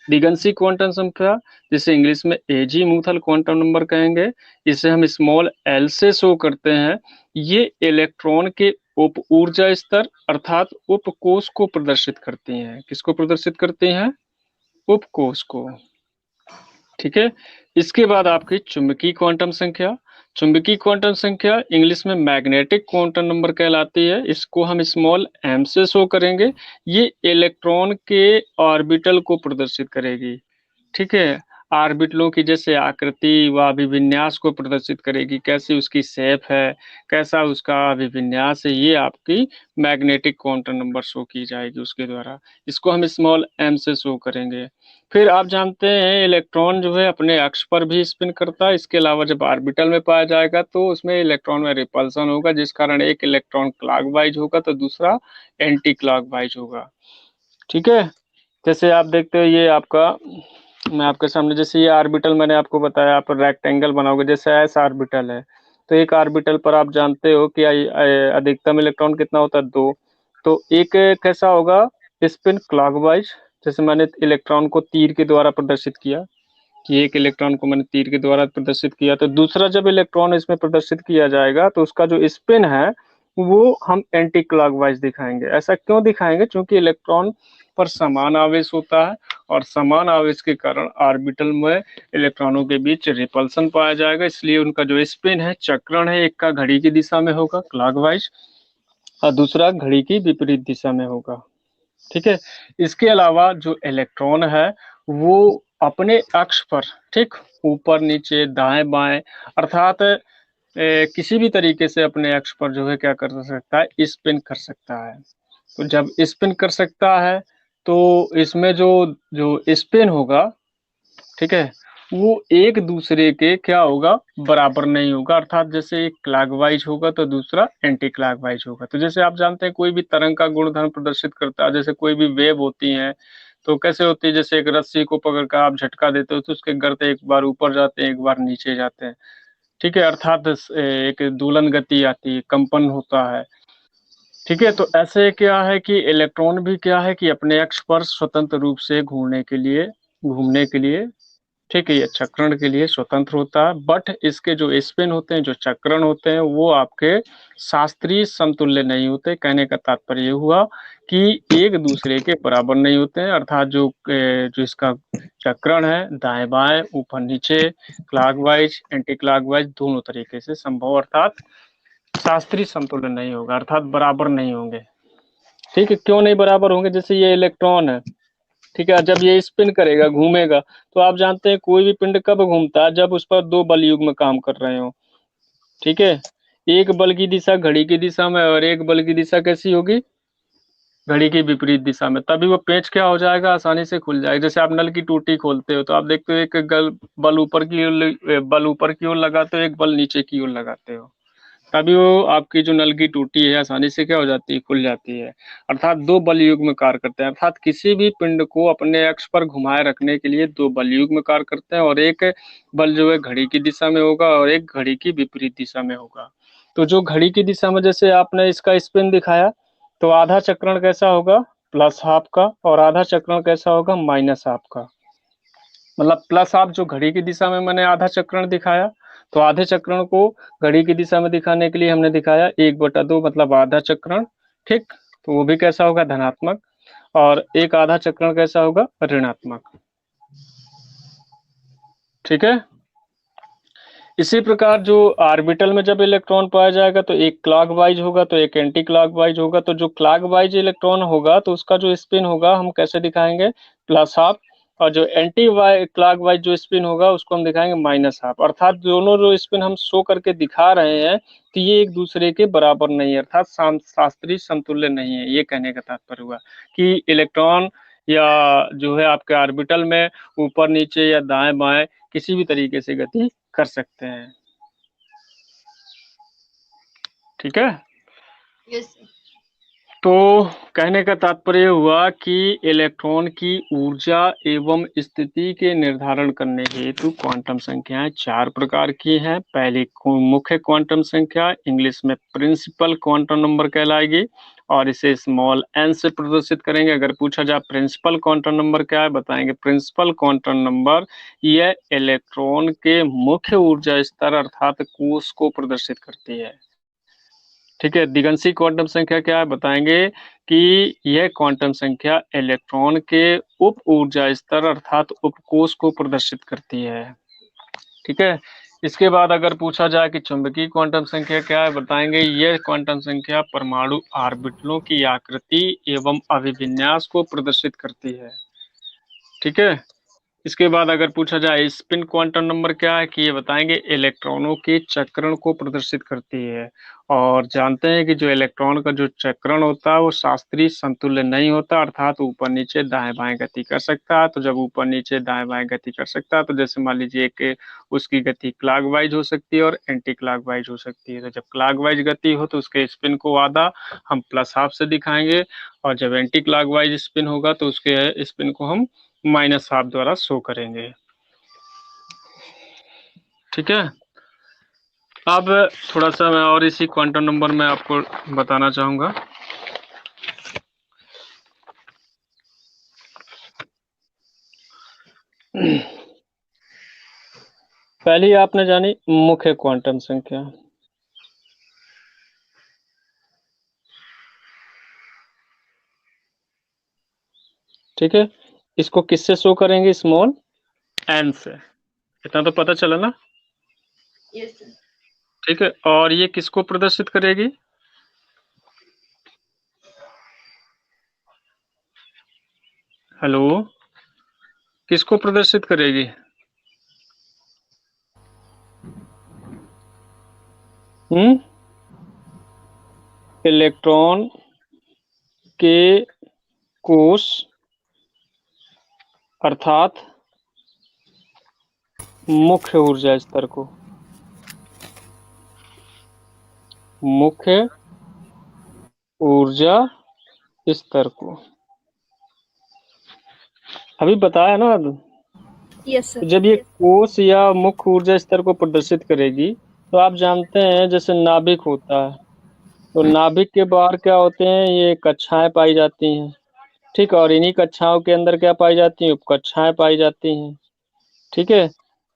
दिगंशी क्वांटम संख्या जिसे इंग्लिश में एजीमूथल क्वांटम नंबर कहेंगे, इसे हम स्मॉल एल से शो करते हैं। ये इलेक्ट्रॉन के उप ऊर्जा स्तर अर्थात उपकोष को प्रदर्शित करती हैं। किसको प्रदर्शित करती हैं, उपकोष को। ठीक है, इसके बाद आपकी चुंबकीय क्वांटम संख्या। चुंबकीय क्वांटम संख्या इंग्लिश में मैग्नेटिक क्वांटम नंबर कहलाती है, इसको हम स्मॉल एम से शो करेंगे। ये इलेक्ट्रॉन के ऑर्बिटल को प्रदर्शित करेगी। ठीक है, ऑर्बिटलों की जैसे आकृति व अभिविन्यास को प्रदर्शित करेगी, कैसी उसकी शेप है, कैसा उसका अभिविन्यास है, ये आपकी मैग्नेटिक क्वांटम नंबर शो की जाएगी उसके द्वारा। इसको हम स्मॉल एम से शो करेंगे। फिर आप जानते हैं इलेक्ट्रॉन जो है अपने अक्ष पर भी स्पिन करता है। इसके अलावा जब ऑर्बिटल में पाया जाएगा तो उसमें इलेक्ट्रॉन में रिपल्सन होगा, जिस कारण एक इलेक्ट्रॉन क्लॉकवाइज होगा तो दूसरा एंटी क्लॉकवाइज होगा। ठीक है, जैसे आप देखते हो ये आपका, मैं आपके सामने जैसे ये ऑर्बिटल मैंने आपको बताया, आप रेक्टेंगल बनाओगे जैसे एस ऑर्बिटल है, तो एक ऑर्बिटल पर आप जानते हो कि अधिकतम इलेक्ट्रॉन कितना होता है, 2। तो एक कैसा होगा, स्पिन क्लॉकवाइज, जैसे मैंने इलेक्ट्रॉन को तीर के द्वारा प्रदर्शित किया कि एक इलेक्ट्रॉन को मैंने तीर के द्वारा प्रदर्शित किया, तो दूसरा जब इलेक्ट्रॉन इसमें प्रदर्शित किया जाएगा तो उसका जो स्पिन है वो हम एंटी क्लॉकवाइज दिखाएंगे। ऐसा क्यों दिखाएंगे? क्योंकि इलेक्ट्रॉन पर समान आवेश होता है और समान आवेश के कारण ऑर्बिटल में इलेक्ट्रॉनों के बीच रिपल्सन पाया जाएगा, इसलिए उनका जो स्पिन है, चक्रण है, एक का घड़ी की दिशा में होगा क्लॉकवाइज और दूसरा घड़ी की विपरीत दिशा में होगा। ठीक है। इसके अलावा जो इलेक्ट्रॉन है वो अपने अक्ष पर, ठीक, ऊपर नीचे दाएं बाएं अर्थात किसी भी तरीके से अपने अक्ष पर जो है क्या कर सकता है, स्पिन कर सकता है। तो जब स्पिन कर सकता है तो इसमें जो जो स्पिन होगा, ठीक है, वो एक दूसरे के क्या होगा, बराबर नहीं होगा। अर्थात जैसे एक क्लॉकवाइज होगा तो दूसरा एंटी क्लॉकवाइज होगा। तो जैसे आप जानते हैं कोई भी तरंग का गुणधर्म प्रदर्शित करता है, जैसे कोई भी वेव होती है तो कैसे होती है, जैसे एक रस्सी को पकड़कर आप झटका देते हो तो उसके गर्ते एक बार ऊपर जाते हैं, एक बार नीचे जाते हैं। ठीक है, अर्थात एक दोलन गति आती है, कंपन होता है। ठीक है, तो ऐसे क्या है कि इलेक्ट्रॉन भी क्या है कि अपने अक्ष पर स्वतंत्र रूप से घूमने के लिए ठीक है, ये चक्रण के लिए स्वतंत्र होता है, बट इसके जो स्पिन होते हैं, जो चक्रण होते हैं, वो आपके शास्त्रीय समतुल्य नहीं होते। कहने का तात्पर्य ये हुआ कि एक दूसरे के बराबर नहीं होते हैं। अर्थात जो इसका चक्रण है, दाएं बाएं, ऊपर नीचे, क्लॉकवाइज, एंटी क्लॉकवाइज, दोनों तरीके से संभव, अर्थात शास्त्रीय समतुल्य नहीं होगा, अर्थात बराबर नहीं होंगे। ठीक है, क्यों नहीं बराबर होंगे? जैसे ये इलेक्ट्रॉन है, ठीक है, जब ये स्पिन करेगा, घूमेगा, तो आप जानते हैं कोई भी पिंड कब घूमता है, जब उस पर दो बल युग्म काम कर रहे हो। ठीक है, एक बल की दिशा घड़ी की दिशा में और एक बल की दिशा कैसी होगी, घड़ी की विपरीत दिशा में, तभी वो पेंच क्या हो जाएगा, आसानी से खुल जाएगा। जैसे आप नल की टूटी खोलते हो तो आप देखते हो एक बल ऊपर की ओर लगाते हो, एक बल नीचे की ओर लगाते हो, तभी वो आपकी जो नल की टूटी है आसानी से क्या हो जाती है, खुल जाती है। अर्थात दो बल युग्म कार्य करते हैं। अर्थात किसी भी पिंड को अपने अक्ष पर घुमाए रखने के लिए दो बल युग्म कार्य करते हैं और एक बल जो है घड़ी की दिशा में होगा और एक घड़ी की विपरीत दिशा में होगा। तो जो घड़ी की दिशा में, जैसे आपने इसका स्पिन दिखाया, तो आधा चक्रण कैसा होगा, प्लस हाफ का, और आधा चक्रण कैसा होगा, माइनस हाफ का। मतलब प्लस हाफ जो घड़ी की दिशा में मैंने आधा चक्रण दिखाया, तो आधे चक्रण को घड़ी की दिशा में दिखाने के लिए हमने दिखाया 1/2, मतलब आधा चक्रण। ठीक, तो वो भी कैसा होगा, धनात्मक, और एक आधा चक्रण कैसा होगा, ऋणात्मक। ठीक है, इसी प्रकार जो ऑर्बिटल में जब इलेक्ट्रॉन पाया जाएगा तो एक क्लॉकवाइज होगा तो एक एंटी क्लॉकवाइज होगा। तो जो क्लॉकवाइज इलेक्ट्रॉन होगा तो उसका जो स्पिन होगा हम कैसे दिखाएंगे, प्लस हाफ, और जो एंटी क्लॉकवाइज जो स्पिन होगा उसको हम दिखाएंगे माइनस हाफ। अर्थात दोनों जो स्पिन हम शो करके दिखा रहे हैं तो ये एक दूसरे के बराबर नहीं है, अर्थात शास्त्रीय समतुल्य नहीं है। ये कहने का तात्पर्य हुआ कि इलेक्ट्रॉन या जो है आपके ऑर्बिटल में ऊपर नीचे या दाएं बाएं किसी भी तरीके से गति कर सकते हैं। ठीक है,
यस।
तो कहने का तात्पर्य हुआ कि इलेक्ट्रॉन की ऊर्जा एवं स्थिति के निर्धारण करने हेतु क्वांटम संख्याएं 4 प्रकार की हैं। पहली मुख्य क्वांटम संख्या इंग्लिश में प्रिंसिपल क्वांटम नंबर कहलाएगी और इसे स्मॉल n से प्रदर्शित करेंगे। अगर पूछा जाए प्रिंसिपल क्वांटम नंबर क्या है, बताएंगे प्रिंसिपल क्वांटम नंबर यह इलेक्ट्रॉन के मुख्य ऊर्जा स्तर अर्थात कोष को प्रदर्शित करती है। ठीक है, दिगंशी क्वांटम संख्या क्या है, बताएंगे कि यह क्वांटम संख्या इलेक्ट्रॉन के उप ऊर्जा स्तर अर्थात उपकोष को प्रदर्शित करती है। ठीक है, इसके बाद अगर पूछा जाए कि चुंबकीय क्वांटम संख्या क्या है, बताएंगे यह क्वांटम संख्या परमाणु ऑर्बिटलों की आकृति एवं अभिविन्यास को प्रदर्शित करती है। ठीक है, इसके बाद अगर पूछा जाए स्पिन क्वांटम नंबर क्या है, कि ये बताएंगे इलेक्ट्रॉनों के चक्रण को प्रदर्शित करती है। और जानते हैं कि जो इलेक्ट्रॉन का जो चक्रण होता है वो शास्त्रीय समतुल्य नहीं होता, अर्थात ऊपर नीचे दाएं बाएं गति कर सकता है। तो जब ऊपर नीचे दाएं बाएं गति कर सकता है तो जैसे मान लीजिए कि उसकी गति क्लॉकवाइज हो सकती है और एंटी क्लॉकवाइज हो सकती है। तो जब क्लॉकवाइज गति हो तो उसके स्पिन को आधा हम प्लस हाफ से दिखाएंगे और जब एंटी क्लॉकवाइज स्पिन होगा तो उसके स्पिन को हम माइनस हाफ द्वारा शो करेंगे। ठीक है, अब थोड़ा सा मैं और इसी क्वांटम नंबर में आपको बताना चाहूंगा। पहली आपने जानी मुख्य क्वांटम संख्या। ठीक है, इसको किससे शो करेंगे? स्मॉल एन से। इतना तो पता चला ना?
Yes sir.
ठीक है, और ये किसको प्रदर्शित करेगी? हेलो, किसको प्रदर्शित करेगी? इलेक्ट्रॉन के कोष अर्थात मुख्य ऊर्जा स्तर को। मुख्य ऊर्जा स्तर को अभी बताया ना।
यस
तो
सर।
जब ये कोष या मुख्य ऊर्जा स्तर को प्रदर्शित करेगी, तो आप जानते हैं जैसे नाभिक होता है, तो नाभिक के बाहर क्या होते हैं? ये कक्षाएं पाई जाती हैं। ठीक है, और इन्हीं कक्षाओं के अंदर क्या पाई जाती हैं? उपकक्षाएं पाई जाती हैं। ठीक है,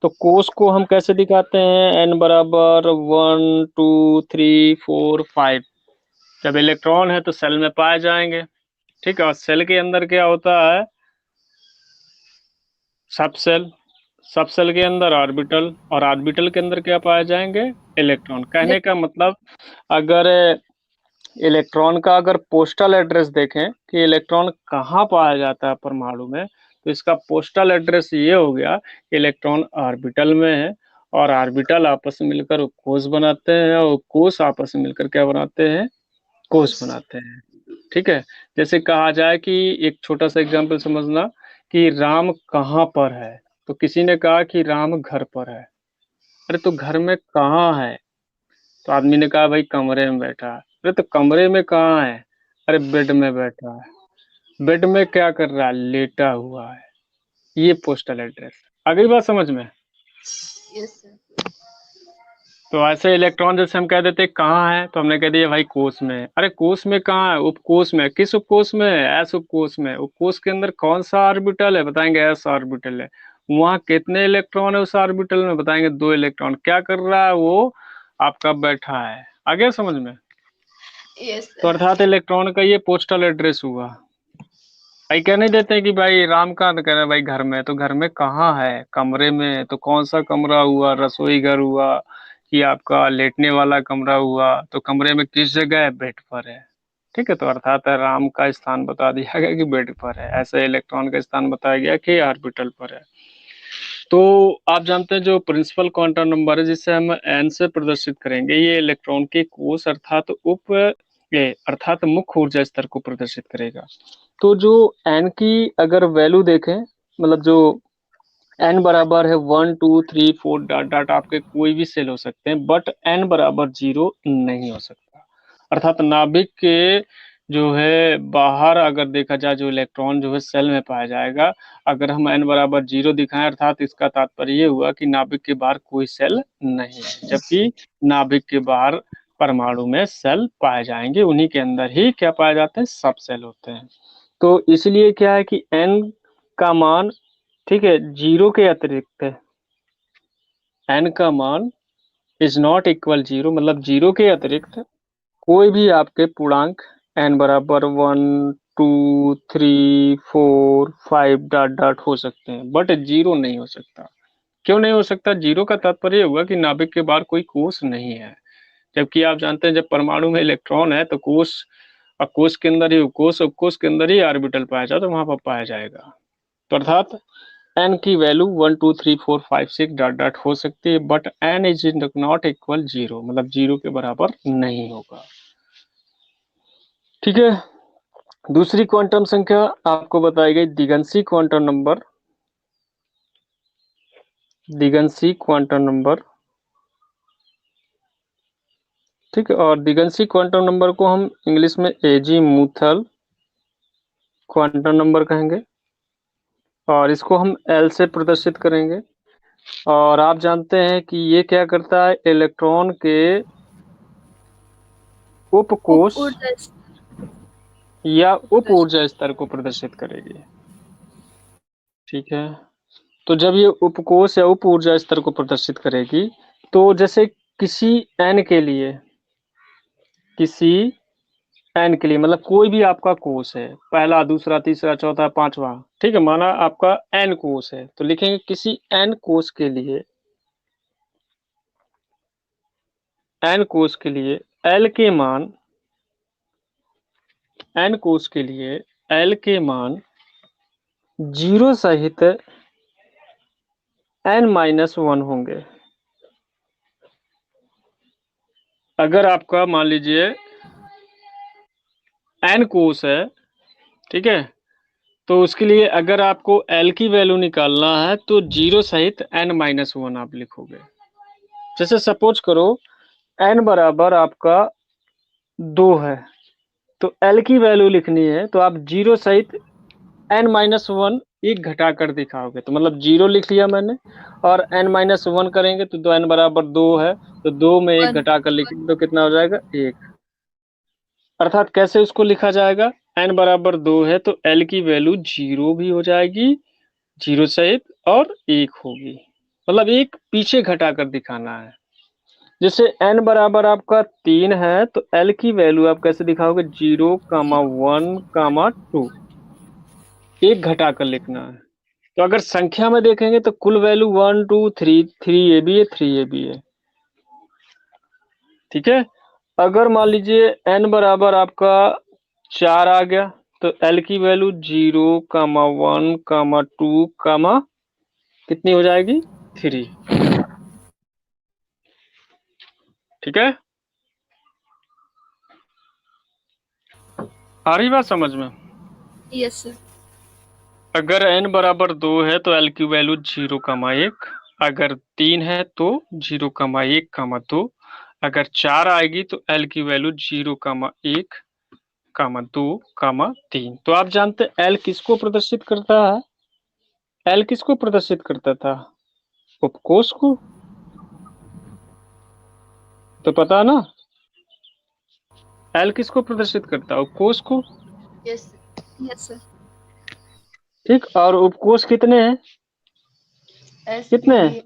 तो कोष को हम कैसे दिखाते हैं? n बराबर 1 2 3 4 5। जब इलेक्ट्रॉन है तो सेल में पाए जाएंगे। ठीक है, और सेल के अंदर क्या होता है? सब सेल। सब सेल के अंदर ऑर्बिटल, और ऑर्बिटल के अंदर क्या पाए जाएंगे? इलेक्ट्रॉन। कहने का मतलब, अगर इलेक्ट्रॉन का अगर पोस्टल एड्रेस देखें कि इलेक्ट्रॉन कहाँ पाया जाता है परमाणु में, तो इसका पोस्टल एड्रेस ये हो गया, इलेक्ट्रॉन ऑर्बिटल में है, और ऑर्बिटल आपस में मिलकर कोष बनाते हैं, और कोष आपस में मिलकर क्या बनाते हैं? कोष बनाते हैं। ठीक है, जैसे कहा जाए कि एक छोटा सा एग्जांपल समझना कि राम कहाँ पर है, तो किसी ने कहा कि राम घर पर है। अरे तो घर में कहाँ है? तो आदमी ने कहा भाई कमरे में बैठा है। अरे तो कमरे में कहाँ है? अरे बेड में बैठा है। बेड में क्या कर रहा है? लेटा हुआ है। ये पोस्टल एड्रेस। आ गई बात समझ में?
Yes sir.
तो ऐसे इलेक्ट्रॉन जैसे हम कह देते कहाँ है, तो हमने कह दिया भाई कोष में। अरे कोष में कहाँ है? उपकोष में। किस उपकोष में? एस उपकोष में। उपकोष के अंदर कौन सा ऑर्बिटल है? बताएंगे एस ऑर्बिटल है। वहाँ कितने इलेक्ट्रॉन है उस ऑर्बिटल में? बताएंगे 2 इलेक्ट्रॉन। क्या कर रहा है वो? आपका बैठा है। आ गया समझ में?
यस
तो
सर।
अर्थात इलेक्ट्रॉन का ये पोस्टल एड्रेस हुआ। भाई कह नहीं देते कि भाई राम कहाँ? तो कह रहे हैं भाई घर में। तो घर में कहाँ है? कमरे में। तो कौन सा कमरा हुआ? रसोई घर हुआ कि आपका लेटने वाला कमरा हुआ? तो कमरे में किस जगह है? बेड पर है। ठीक है, तो अर्थात राम का स्थान बता दिया गया कि बेड पर है। ऐसे इलेक्ट्रॉन का स्थान बताया गया कि ऑर्बिटल पर है। तो आप जानते हैं जो प्रिंसिपल क्वांटम नंबर है जिसे हम एन से प्रदर्शित करेंगे, ये इलेक्ट्रॉन के कोष अर्थात अर्थात मुख्य ऊर्जा स्तर को प्रदर्शित करेगा। तो जो एन की अगर वैल्यू देखें, मतलब जो एन बराबर है 1 2 3 4 डॉट डॉट, आपके कोई भी सेल हो सकते हैं, बट एन बराबर 0 नहीं हो सकता। अर्थात नाभिक के जो है बाहर अगर देखा जाए, जो इलेक्ट्रॉन जो है सेल में पाया जाएगा, अगर हम एन बराबर 0 दिखाएं, अर्थात इसका तात्पर्य ये हुआ कि नाभिक के बाहर कोई सेल नहीं है, जबकि नाभिक के बाहर परमाणु में सेल पाए जाएंगे, उन्हीं के अंदर ही क्या पाए जाते हैं? सब सेल होते हैं। तो इसलिए क्या है कि एन का मान, ठीक है, 0 के अतिरिक्त, एन का मान इज नॉट इक्वल 0, मतलब 0 के अतिरिक्त कोई भी आपके पूर्णांक एन बराबर 1 2 3 4 5 डॉट डॉट हो सकते हैं, बट 0 नहीं हो सकता। क्यों नहीं हो सकता? 0 का तात्पर्य हुआ कि नाभिक के बाहर कोई कोष नहीं है, जबकि आप जानते हैं जब परमाणु में इलेक्ट्रॉन है तो कोष, और कोष के अंदर ही उपकोष, उपकोष के अंदर ही ऑर्बिटल पाया जाए तो वहां पर पाया जाएगा। तो अर्थात एन की वैल्यू 1 2 3 4 5 6 डॉट डॉट हो सकती है, but N is not equal 0, मतलब 0 के बराबर नहीं होगा। ठीक है, दूसरी क्वांटम संख्या आपको बताई गई दिगंशी क्वांटम नंबर। दिगंशी क्वांटम नंबर, ठीक है, और दिगंशी क्वांटम नंबर को हम इंग्लिश में एजीमुथल क्वांटम नंबर कहेंगे, और इसको हम एल से प्रदर्शित करेंगे। और आप जानते हैं कि ये क्या करता है? इलेक्ट्रॉन के उपकोष
ऊर्जा
या उप ऊर्जा स्तर को प्रदर्शित करेगी। ठीक है, तो जब ये उपकोष या उप ऊर्जा स्तर को प्रदर्शित करेगी, तो जैसे किसी n के लिए, किसी n के लिए मतलब कोई भी आपका कोष है, पहला, दूसरा, तीसरा, चौथा, पांचवा, ठीक है, माना आपका n कोष है, तो लिखेंगे किसी n कोष के लिए, n कोष के लिए l के मान, n कोष के लिए l के मान 0 सहित n-1 होंगे। अगर आपका मान लीजिए n कोष है, ठीक है, तो उसके लिए अगर आपको l की वैल्यू निकालना है तो 0 सहित n-1 आप लिखोगे। जैसे सपोज करो n बराबर आपका 2 है, तो l की वैल्यू लिखनी है तो आप 0 सहित n-1 एक घटा कर दिखाओगे, तो मतलब 0 लिख लिया मैंने और n-1 करेंगे तो 2n बराबर 2 है, तो 2 में एक
1
घटा कर लिखेंगे तो कितना हो जाएगा, 1। अर्थात कैसे उसको लिखा जाएगा, n बराबर 2 है तो l की वैल्यू 0 भी हो जाएगी, 0 सहित, और 1 होगी, मतलब एक पीछे घटा कर दिखाना है। जैसे n बराबर आपका 3 है तो l की वैल्यू आप कैसे दिखाओगे, 0, 1, 2, एक घटा कर लिखना है। तो अगर संख्या में देखेंगे तो कुल वैल्यू 1, 2, 3, 3 AB है, 3 AB है, ठीक है। अगर मान लीजिए n बराबर आपका 4 आ गया तो l की वैल्यू 0, 1, 2, कितनी हो जाएगी, 3, ठीक है। आ रही बात समझ में?
Yes sir.
अगर n बराबर 2 है तो l की वैल्यू 0, 1, अगर 3 है तो 0, 1, 2, अगर 4 आएगी तो l की वैल्यू 0, 1, 2, 3। तो आप जानते हैं l किसको प्रदर्शित करता है, l किसको प्रदर्शित करता था, उपकोष को, तो पता ना, l किसको प्रदर्शित करता है, उपकोष को,
यस
यस सर।
ठीक। और उपकोष कितने हैं,
एस पी
कितने
डी
हैं,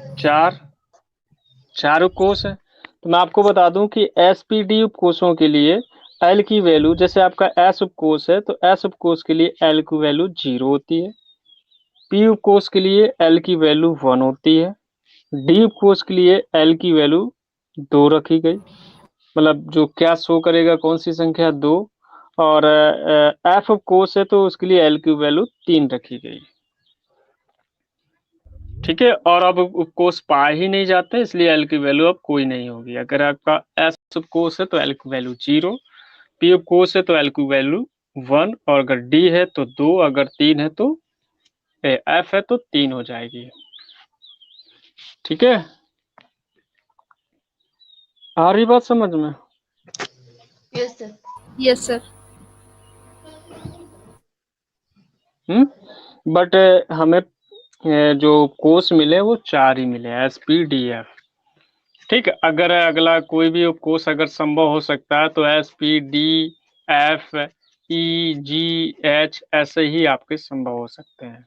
4।
चार उपकोष है। तो मैं आपको बता दूं कि एसपीडी उपकोषों के लिए एल की वैल्यू, जैसे आपका एस उपकोष है तो एस उपकोष के लिए एल की वैल्यू 0 होती है, पी उपकोष के लिए एल की वैल्यू 1 होती है, डी उपकोष के लिए एल की वैल्यू 2 रखी गई, मतलब जो क्या शो करेगा कौन सी संख्या, 2। और एफ उपकोष है तो उसके लिए एल की वैल्यू 3 रखी गई, ठीक है। और अब उपकोष पाए ही नहीं जाते इसलिए एल की वैल्यू अब कोई नहीं होगी। अगर आपका एस उपकोष है तो एल की वैल्यू 0, पी उपकोष है तो एल की वैल्यू 1, और अगर डी है तो 2, अगर 3 है तो एफ है तो 3 हो जाएगी, ठीक है। आ रही बात समझ में?
Yes sir.
Yes sir.
But हमें जो कोष मिले वो 4 ही मिले, एस पी डी एफ, ठीक है। अगर अगला कोई भी उपकोष अगर संभव हो सकता है तो S P D F E जी एच ऐसे ही आपके संभव हो सकते हैं,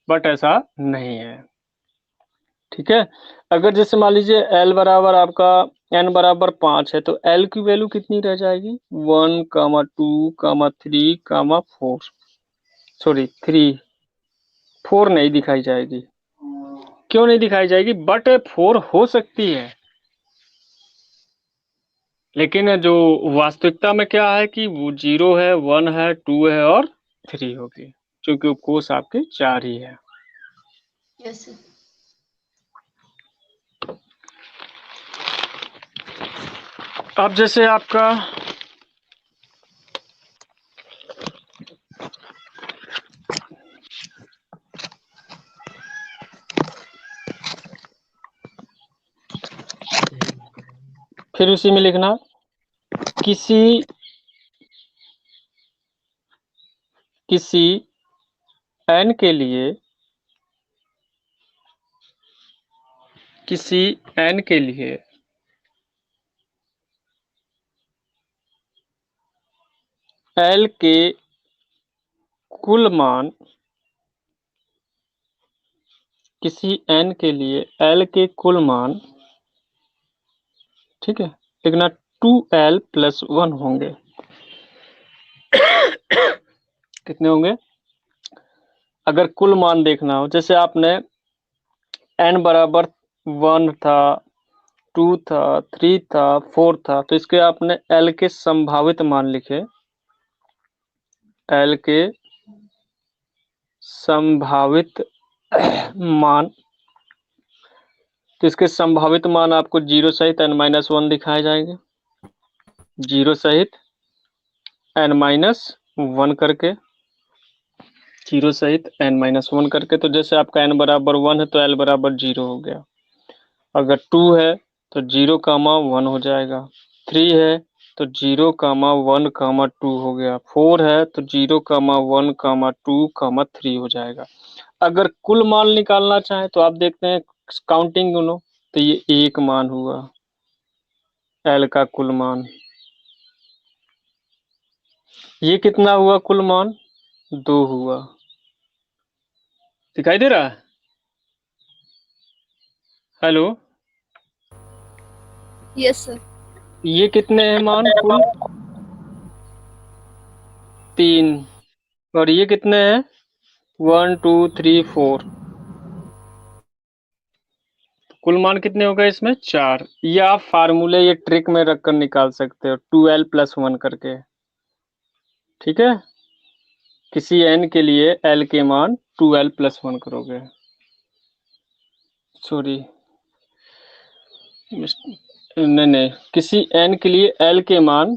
बट ऐसा नहीं है, ठीक है। अगर जैसे मान लीजिए एल बराबर आपका एन बराबर 5 है तो एल की वैल्यू कितनी रह जाएगी, 1, 2, 3, 4, सॉरी 3, 4 नहीं दिखाई जाएगी, क्यों नहीं दिखाई जाएगी, बट 4 हो सकती है, लेकिन जो वास्तविकता में क्या है कि वो 0 है, 1 है, 2 है और 3 होगी, क्योंकि उपकोष आपके 4 ही है।
Yes sir.
अब जैसे आपका फिर उसी में लिखना, किसी n के लिए, किसी n के लिए l के कुल मान किसी n के लिए l के कुल मान, ठीक है, लिखना 2l + 1 होंगे। कितने होंगे? अगर कुल मान देखना हो, जैसे आपने n बराबर 1 था, 2 था, 3 था, 4 था, तो इसके आपने l के संभावित मान लिखे, l के संभावित मान, तो इसके संभावित मान आपको 0 सहित n-1 दिखाए जाएंगे, 0 सहित n-1 करके, 0 सहित n-1 करके। तो जैसे आपका n बराबर 1 है तो l बराबर 0 हो गया। अगर 2 है तो 0, 1 हो जाएगा। 3 है तो 0, 1, 2 हो गया। 4 है तो 0, 1, 2, 3 हो जाएगा। अगर कुल मान निकालना चाहे तो आप देखते हैं काउंटिंग गिनो, तो ये 1 मान हुआ l का कुल मान। ये कितना हुआ कुल मान? 2 हुआ। दिखाई दे रहा है? Hello,
yes sir.
ये कितने हैं मान कुल? 3। और ये कितने हैं? 1, 2, 3, 4। कुल मान कितने हो गए इसमें? 4। ये आप फार्मूले, ये ट्रिक में रखकर निकाल सकते हो 2l + 1 करके, ठीक है। किसी n के लिए l के मान 2l + 1 करोगे। सॉरी, नहीं, किसी n के लिए l के मान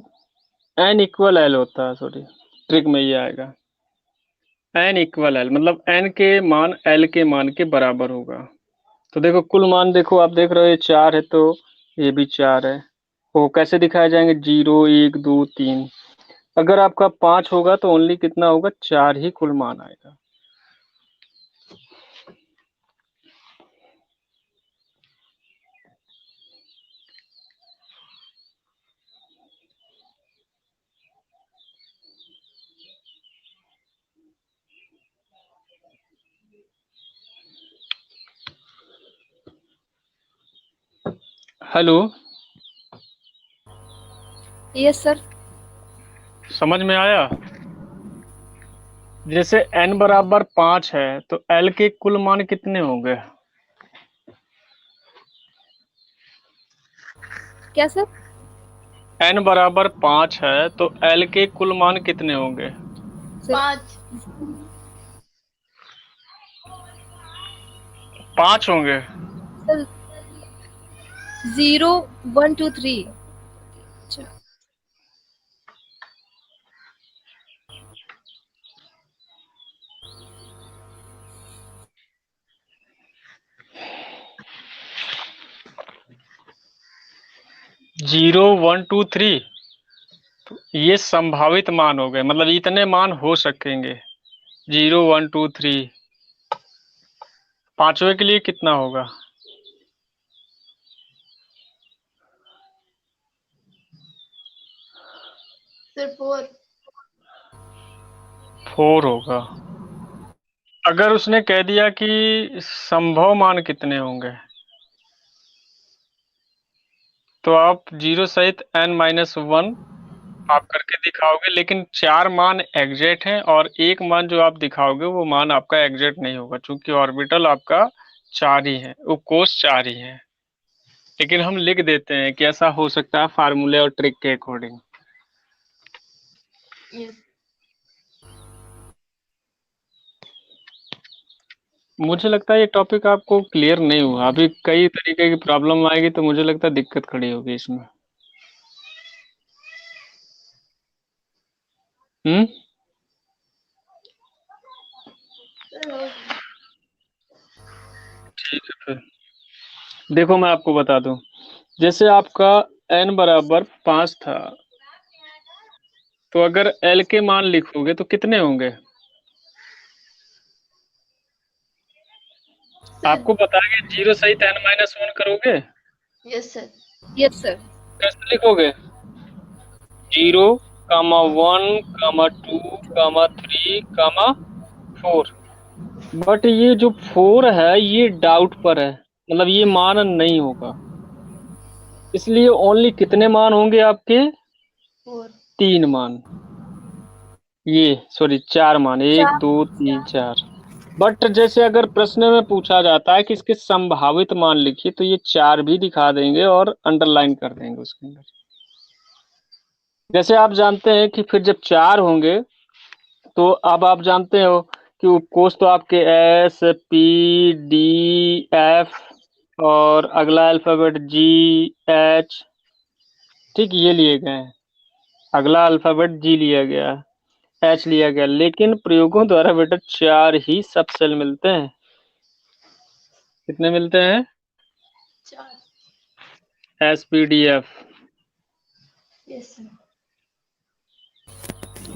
n = l होता है, सॉरी, ट्रिक में ये आएगा n = l, मतलब n के मान l के मान के बराबर होगा। तो देखो कुल मान, देखो आप देख रहे हो ये 4 है तो ये भी 4 है। वो कैसे दिखाए जाएंगे? 0, 1, 2, 3। अगर आपका 5 होगा तो ओनली कितना होगा? 4 ही कुल मान आएगा। Hello,
yes sir.
समझ में आया? जैसे n बराबर 5 है तो l के कुल मान कितने होंगे?
क्या सर?
n बराबर 5 है तो l के कुल मान कितने होंगे?
5।
5 होंगे।
सर 0, 1, 2, 3।
0, 1, 2, 3, ये संभावित मान हो गए, मतलब इतने मान हो सकेंगे। 0, 1, 2, 3। पांचवे के लिए कितना होगा?
सर 4।
4 होगा। अगर उसने कह दिया कि संभव मान कितने होंगे, तो आप 0 सहित n-1 आप करके दिखाओगे, लेकिन 4 मान एग्जैक्ट हैं और एक मान जो आप दिखाओगे वो मान आपका एग्जैक्ट नहीं होगा, क्योंकि ऑर्बिटल आपका 4 ही है, वो कोस 4 ही है। लेकिन हम लिख देते हैं कि ऐसा हो सकता है फार्मूले और ट्रिक के अकॉर्डिंग। मुझे लगता है ये टॉपिक आपको क्लियर नहीं हुआ, अभी कई तरीके की प्रॉब्लम आएगी तो मुझे लगता है दिक्कत खड़ी होगी इसमें। ठीक है फिर देखो, मैं आपको बता दूं, जैसे आपका n बराबर 5 था, तो अगर l के मान लिखोगे तो कितने होंगे? आपको बताएंगे 0 सहित n-1 करोगे?
Yes sir.
Yes sir.
कैसे लिखोगे? 0, 1, 2, 3, 4। बट ये जो 4 है ये डाउट पर है, मतलब ये मान नहीं होगा, इसलिए ओनली कितने मान होंगे आपके? 3 मान, ये सॉरी 4 मान, 1 2 3 4। बट जैसे अगर प्रश्न में पूछा जाता है कि इसके संभावित मान लिखिए, तो ये 4 भी दिखा देंगे और अंडरलाइन कर देंगे उसके अंदर। जैसे आप जानते हैं कि फिर जब 4 होंगे तो अब आप जानते हो कि उपकोष तो आपके एस पी डी एफ और अगला अल्फाबेट जी एच, ठीक ये लिए गए हैं। अगला अल्फाबेट जी लिया गया, एच लिया गया, लेकिन प्रयोगों द्वारा बेटा 4 ही सब सेल मिलते हैं। कितने मिलते हैं? S P D F.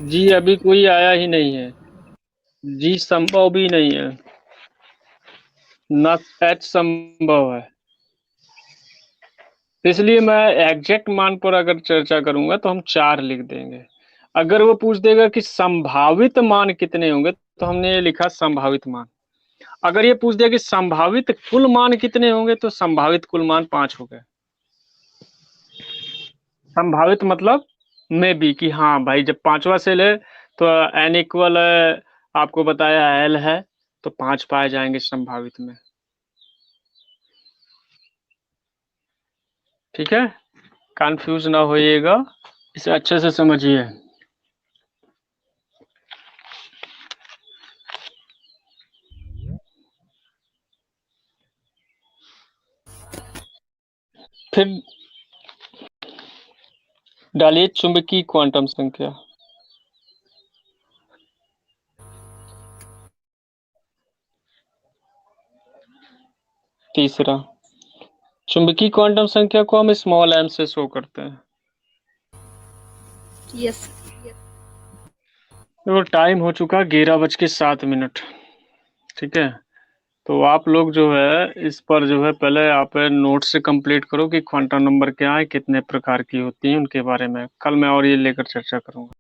जी अभी कोई आया ही नहीं है, जी संभव भी नहीं है, न एच संभव है। इसलिए मैं एग्जैक्ट मान पर अगर चर्चा करूंगा तो हम 4 लिख देंगे। अगर वो पूछ देगा कि संभावित मान कितने होंगे तो हमने ये लिखा संभावित मान। अगर ये पूछ दिया कि संभावित कुल मान कितने होंगे तो संभावित कुल मान 5 हो गए। संभावित मतलब मे बी, कि हाँ भाई जब 5वां सेल है तो n इक्वल आपको बताया l है तो 5 पाए जाएंगे संभावित में। ठीक है, कंफ्यूज ना होइएगा, इसे अच्छे से समझिए। फिर डालिए चुंबकीय क्वांटम संख्या। तीसरा, चुंबकीय क्वांटम संख्या को हम स्मॉल m से शो करते हैं।
यस।
तो टाइम हो चुका 11:07। ठीक है, तो आप लोग जो है इस पर जो है पहले आप नोट से कंप्लीट करो कि क्वांटम नंबर क्या है, कितने प्रकार की होती हैं, उनके बारे में कल मैं और ये लेकर चर्चा करूंगा।